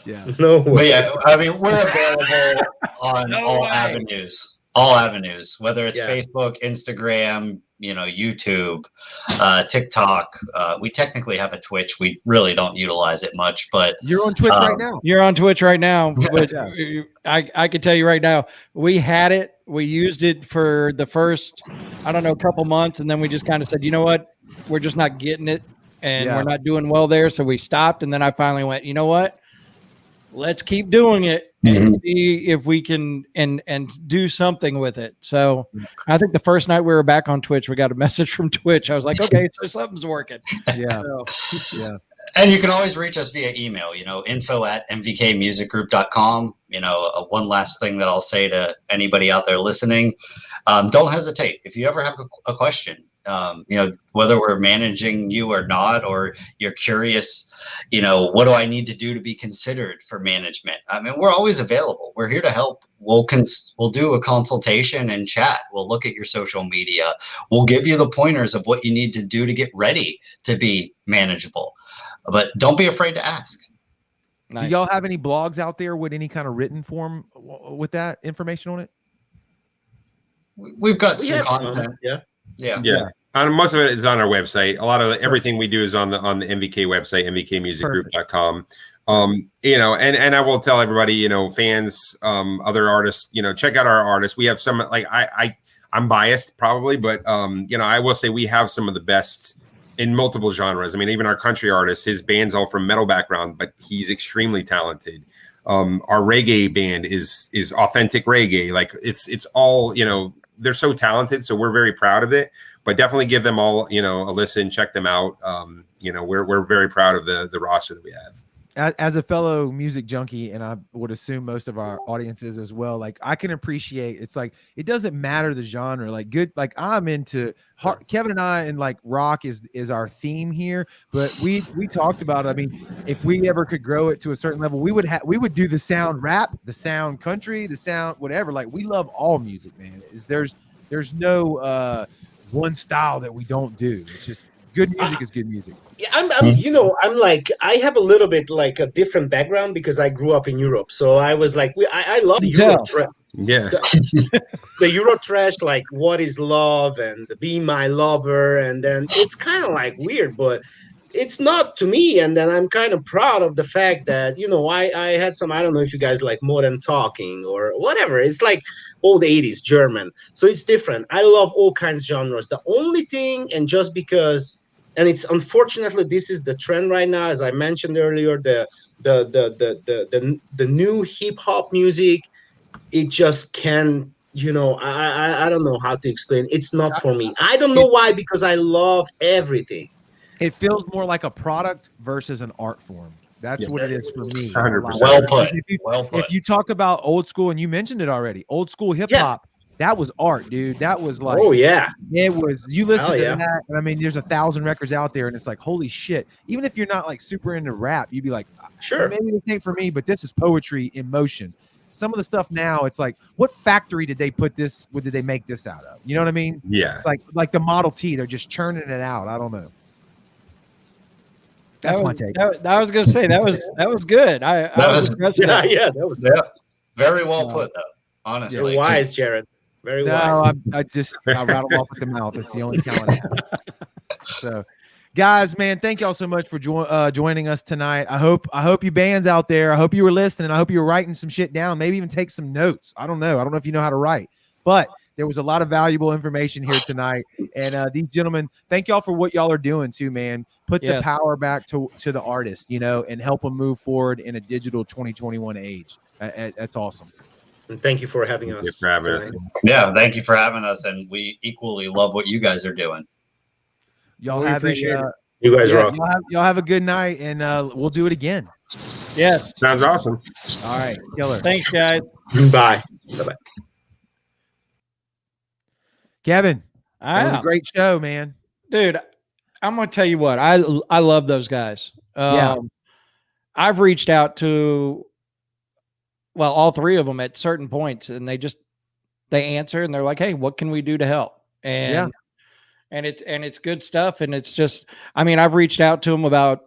Yeah. No way. But yeah, I mean, we're available on all avenues, whether it's Facebook, Instagram, YouTube, TikTok. We technically have a Twitch. We really don't utilize it much, but you're on Twitch right now. You're on Twitch right now. But I can tell you right now, we had it. We used it for the first, couple months. And then we just kind of said, you know what? We're just not getting it. And we're not doing well there. So we stopped. And then I finally went, you know what? let's keep doing it Mhm. and see if we can and do something with it. So I think the first night we were back on Twitch, we got a message from Twitch. I was like, okay, so something's working. Yeah. So, Yeah. And you can always reach us via email, info@mvkmusicgroup.com. One last thing that I'll say to anybody out there listening, don't hesitate. If you ever have a question, whether we're managing you or not, or you're curious, what do I need to do to be considered for management? I mean, we're always available. We're here to help. We'll do a consultation and chat. We'll look at your social media. We'll give you the pointers of what you need to do to get ready to be manageable. But don't be afraid to ask. nice. Do y'all have any blogs out there with any kind of written form with that information on it? We've got We some have content. some, yeah. Yeah. Most of it is on our website. A lot of everything we do is on the MVK website, mvkmusicgroup.com. And I will tell everybody, fans, other artists, check out our artists. We have some, like I'm biased probably, but I will say we have some of the best in multiple genres. I mean, even our country artist, his band's all from metal background, but he's extremely talented. Our reggae band is authentic reggae. Like it's all, they're so talented. So we're very proud of it, but definitely give them all, a listen, check them out. We're very proud of the roster that we have. As a fellow music junkie, and I would assume most of our audiences as well, like I can appreciate, it's like, it doesn't matter the genre, like I'm into Kevin and I, and like rock is our theme here, but we talked about it. I mean, if we ever could grow it to a certain level, we would do the sound rap, the sound country, the sound whatever. Like we love all music, man. There's no one style that we don't do. It's just good music is good music. Yeah, I'm like, I have a little bit like a different background because I grew up in Europe. So I was like, I love the Euro Yeah. the Euro trash, like What Is Love and the Be My Lover. And then it's kind of like weird, but it's not to me. And then I'm kind of proud of the fact that, I had some, I don't know if you guys like Modern Talking or whatever. It's like old 80s German. So it's different. I love all kinds of genres. The only thing, and just because, and it's unfortunately this is the trend right now, as I mentioned earlier, the new hip hop music, it just can, I don't know how to explain. It's not for me. I don't know why, because I love everything. It feels more like a product versus an art form. That's what it is for me. 100%. Well put. If you talk about old school, and you mentioned it already, old school hip hop, that was art, dude. That was like, oh yeah, it was. You listen to yeah. that, and I mean, there's 1,000 records out there, and it's like, holy shit. Even if you're not like super into rap, you'd be like, sure, maybe this ain't for me, but this is poetry in motion. Some of the stuff now, it's like, what factory did they put this? What did they make this out of? You know what I mean? Yeah. It's like the Model T. They're just churning it out. I don't know. That's my take. I was gonna say that was good. I was impressed. That was very well put, though. Honestly, you're wise, Jared. Very wise. I rattle off with the mouth. It's the only talent I have. So, guys, man, thank y'all so much for joining us tonight. I hope you bands out there, I hope you were listening. I hope you were writing some shit down. Maybe even take some notes. I don't know if you know how to write, but there was a lot of valuable information here tonight. And these gentlemen, thank y'all for what y'all are doing too, man. Put the power back to the artist, and help them move forward in a digital 2021 age. That's awesome. And thank you for having us. Yeah, thank you for having us. And we equally love what you guys are doing. Y'all have you guys rock. Y'all have a good night, and we'll do it again. Yes. Sounds awesome. All right, killer. Thanks, guys. Bye. Bye-bye. Kevin, that was a great show, man. Dude, I'm going to tell you what. I love those guys. I've reached out to, all three of them at certain points, and they answer, and they're like, hey, what can we do to help? And it's good stuff. And it's just, I mean, I've reached out to them about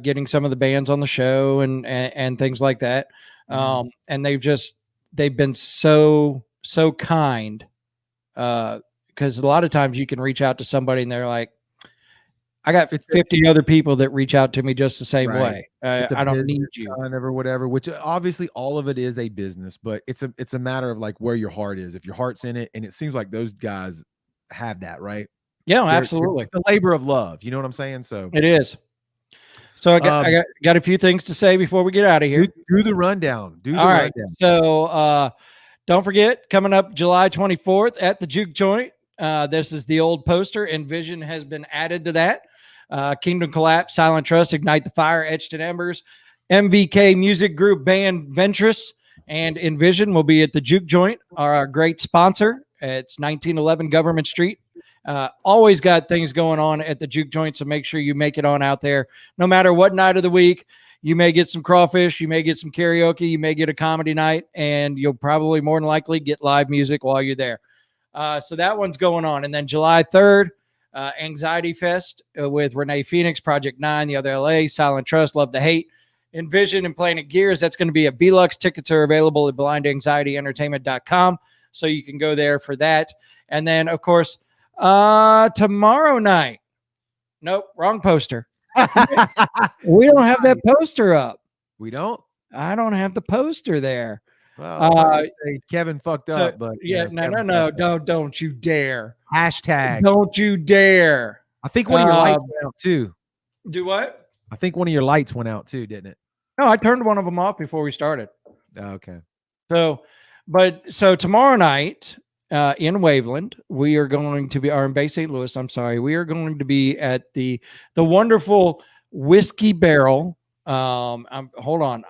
getting some of the bands on the show and things like that. And they've been so kind. Because a lot of times you can reach out to somebody and they're like, I got 50 other people that reach out to me just the same way. I don't need you or whatever, which obviously all of it is a business, but it's a matter of like where your heart is. If your heart's in it, and it seems like those guys have that, right? Yeah, absolutely. It's a labor of love. You know what I'm saying? So it is. So I got a few things to say before we get out of here. Do the rundown. All right. So don't forget, coming up July 24th at the Juke Joint. This is the old poster. Envision has been added to that. Kingdom Collapse, Silent Trust, Ignite the Fire, Etched in Embers, MVK Music Group Band Ventress, and Envision will be at the Juke Joint, our great sponsor. It's 1911 Government Street. Always got things going on at the Juke Joint, so make sure you make it on out there. No matter what night of the week, you may get some crawfish, you may get some karaoke, you may get a comedy night, and you'll probably more than likely get live music while you're there. So that one's going on. And then July 3rd, Anxiety Fest with Renee Phoenix, Project 9, The Other LA, Silent Trust, Love the Hate, Envision, and Planet Gears. That's going to be a Belux. Tickets are available at blindanxietyentertainment.com, so you can go there for that. And then, of course, tomorrow night. Nope, wrong poster. We don't have that poster up. We don't? I don't have the poster there. Well, Kevin fucked up, but yeah, no, don't you dare. Hashtag. Don't you dare. I think one of your lights went out too. Do what? I think one of your lights went out too, didn't it? No, I turned one of them off before we started. Okay. So tomorrow night in Waveland, we are going to be, or in Bay St. Louis, I'm sorry, we are going to be at the wonderful Whiskey Barrel. Hold on.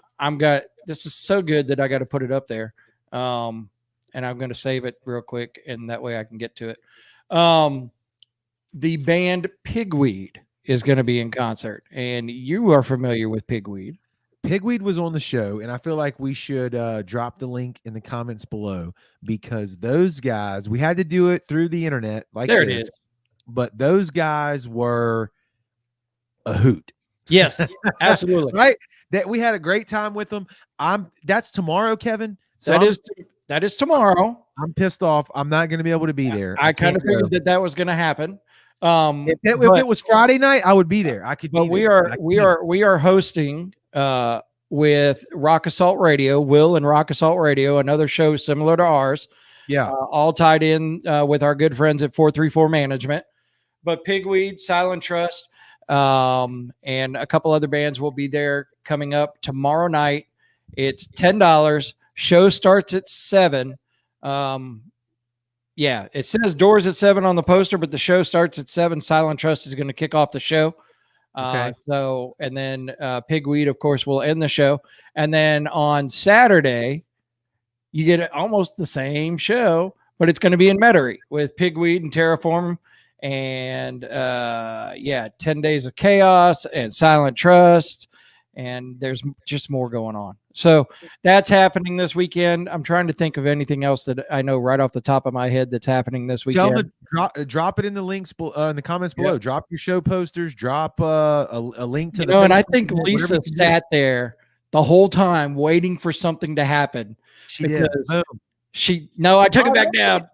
This is so good that I got to put it up there. And I'm going to save it real quick, and that way I can get to it. The band Pigweed is going to be in concert, and you are familiar with Pigweed. Pigweed was on the show, and I feel like we should drop the link in the comments below, because those guys, we had to do it through the internet. Like there it is. But those guys were a hoot. Yes, absolutely. Right? That we had a great time with them. That's tomorrow, Kevin. So that is tomorrow. I'm pissed off. I'm not going to be able to be there. I kind of figured that was going to happen. If it was Friday night, I would be there. I could. But we are hosting with Rock Assault Radio, Will and Rock Assault Radio, another show similar to ours. Yeah, all tied in with our good friends at 434 Management. But Pigweed, Silent Trust, and a couple other bands will be there coming up tomorrow night. It's $10. Show starts at 7. Yeah, it says doors at 7 on the poster, but the show starts at 7. Silent Trust is going to kick off the show. Okay. So, and then Pigweed, of course, will end the show. And then on Saturday, you get almost the same show, but it's going to be in Metairie with Pigweed and Terraform. And 10 Days of Chaos and Silent Trust. And there's just more going on. So that's happening this weekend. I'm trying to think of anything else that I know right off the top of my head that's happening this weekend. Drop it in the links in the comments below. Yep. Drop your show posters. Drop a link to and I think Lisa sat there the whole time waiting for something to happen. She did. No, I took it back down.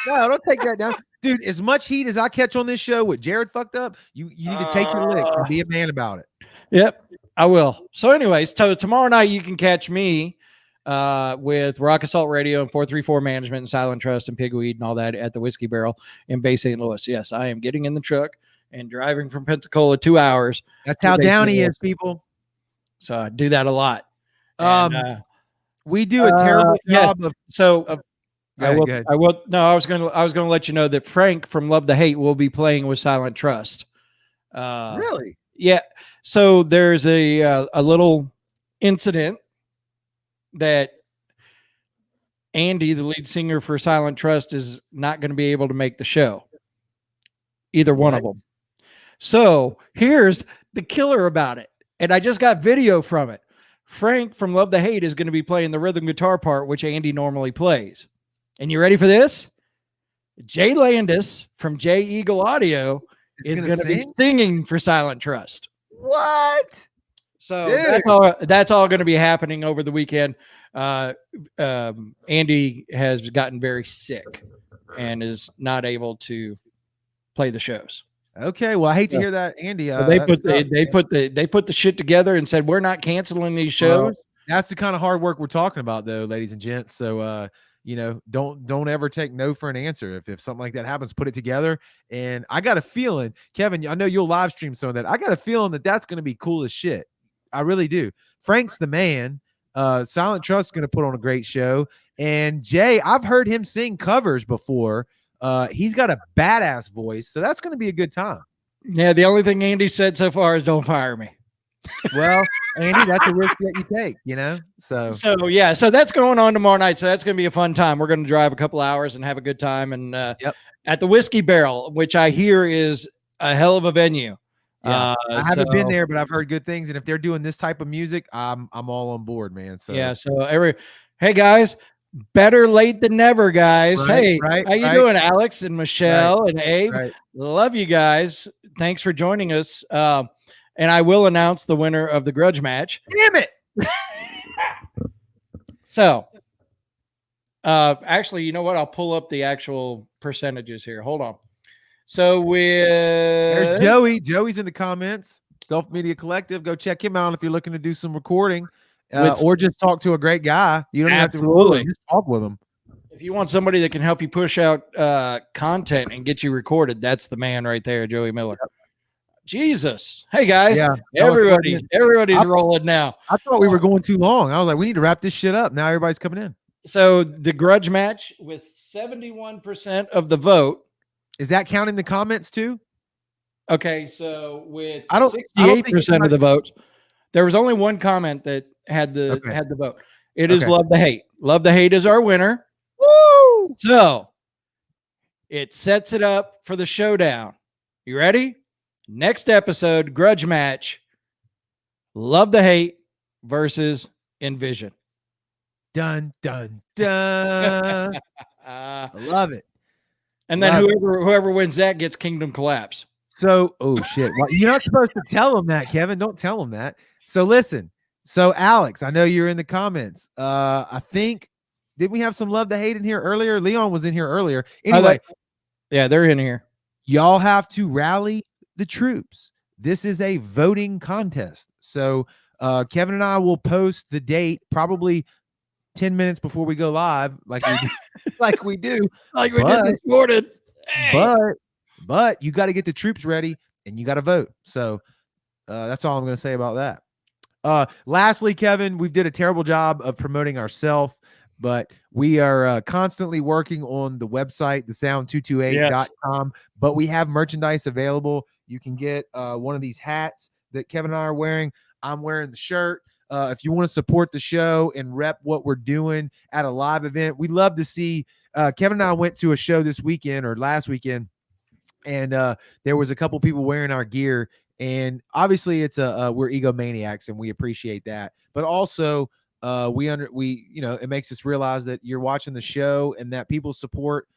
No, don't take that down. Dude, as much heat as I catch on this show with Jared fucked up, you need to take your lick and be a man about it. Yep, I will. So anyways, tomorrow night you can catch me with Rock Assault Radio and 434 Management and Silent Trust and Pigweed and all that at the Whiskey Barrel in Bay St. Louis. Yes, I am getting in the truck and driving from Pensacola 2 hours. That's how down he is, people. So I do that a lot. We do a terrible job of I was going to let you know that Frank from Love the Hate will be playing with Silent Trust. Really? Yeah. So there's a little incident that Andy, the lead singer for Silent Trust, is not going to be able to make the show. Either one of them. So here's the killer about it. And I just got video from it. Frank from Love the Hate is going to be playing the rhythm guitar part, which Andy normally plays. And you ready for this? Jay Landis from Jay Eagle Audio is going to be singing for Silent Trust. What? So that's all going to be happening over the weekend. Andy has gotten very sick and is not able to play the shows. Okay, well, I hate to hear that, Andy. They put the shit together and said we're not canceling these shows. That's the kind of hard work we're talking about, though, ladies and gents. So you know, don't ever take no for an answer. If something like that happens, put it together. And I got a feeling, Kevin, I know you'll live stream some of that. I got a feeling that that's going to be cool as shit. I really do. Frank's the man. Silent Trust's going to put on a great show. And Jay, I've heard him sing covers before. He's got a badass voice, so that's going to be a good time. Yeah, the only thing Andy said so far is don't fire me. Well, Andy, that's a risk that you take, you know? So yeah, so that's going on tomorrow night. So that's going to be a fun time. We're going to drive a couple hours and have a good time. And at the Whiskey Barrel, which I hear is a hell of a venue. Yeah. I haven't been there, but I've heard good things. And if they're doing this type of music, I'm all on board, man. So yeah, so hey guys, better late than never, guys. Hey, how you doing, Alex and Michelle and Abe? Love you guys. Thanks for joining us. And I will announce the winner of the grudge match. Damn it. So, actually, you know what? I'll pull up the actual percentages here. Hold on. So there's Joey. Joey's in the comments. Gulf Media Collective. Go check him out if you're looking to do some recording or just talk to a great guy. You don't have to record, just talk with him. If you want somebody that can help you push out content and get you recorded, that's the man right there, Joey Miller. Jesus. Hey guys. Yeah. Everybody's rolling now. I thought we were going too long. I was like, we need to wrap this shit up. Now everybody's coming in. So the grudge match with 71% of the vote. Is that counting the comments too? Okay, so with 68% of the votes, there was only one comment that had the vote. It is Love the Hate. Love the Hate is our winner. Woo! So it sets it up for the showdown. You ready? Next episode, grudge match. Love the Hate versus Envision. Dun dun dun. I love it. And then whoever wins that gets Kingdom Collapse. So, oh shit. Well, you're not supposed to tell them that, Kevin. Don't tell them that. So listen. So Alex, I know you're in the comments. I think, did we have some Love the Hate in here earlier? Leon was in here earlier. Anyway. Yeah, they're in here. Y'all have to rally the troops. This is a voting contest. So Kevin and I will post the date probably 10 minutes before we go live, like we do, like we did this morning. Hey. But you got to get the troops ready and you got to vote. So that's all I'm going to say about that. Lastly, Kevin, we did a terrible job of promoting ourselves, but we are constantly working on the website, thesound228.com. But we have merchandise available. You can get one of these hats that Kevin and I are wearing. I'm wearing the shirt. If you want to support the show and rep what we're doing at a live event, we'd love to see. Kevin and I went to a show this weekend or last weekend, and there was a couple people wearing our gear. And obviously, it's we're egomaniacs, and we appreciate that. But also, it makes us realize that you're watching the show and that people support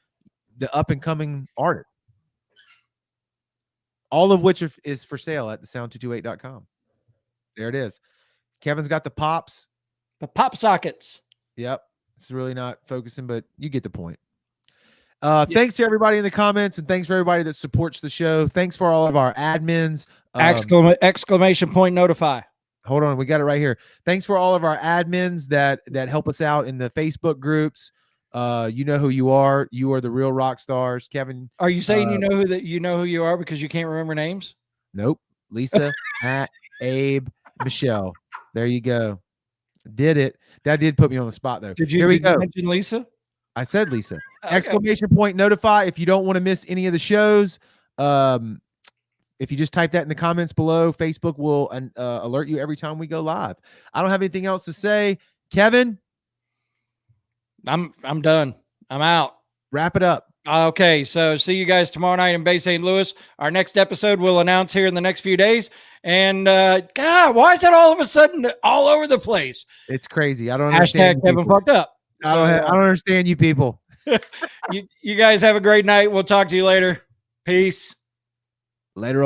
the up and coming artists. All of which is for sale at thesound228.com. There it is. Kevin's got the pops. The pop sockets. Yep. It's really not focusing, but you get the point. Thanks to everybody in the comments, and thanks for everybody that supports the show. Thanks for all of our admins. Exclamation point notify. Hold on. We got it right here. Thanks for all of our admins that help us out in the Facebook groups. You know who you are. You are the real rock stars. Kevin. Are you saying you know who you are because you can't remember names? Nope. Lisa, Matt, Abe, Michelle. There you go. Did it. That did put me on the spot, though. Here we go. Mention Lisa? I said Lisa. Okay. Exclamation point notify. If you don't want to miss any of the shows, if you just type that in the comments below, Facebook will alert you every time we go live. I don't have anything else to say. Kevin? I'm done. I'm out. Wrap it up. Okay, so see you guys tomorrow night in Bay St. Louis. Our next episode we'll announce here in the next few days. And God, why is that all of a sudden all over the place? It's crazy. I don't understand. Kevin fucked up. I don't understand you people. You guys have a great night. We'll talk to you later. Peace. Later on.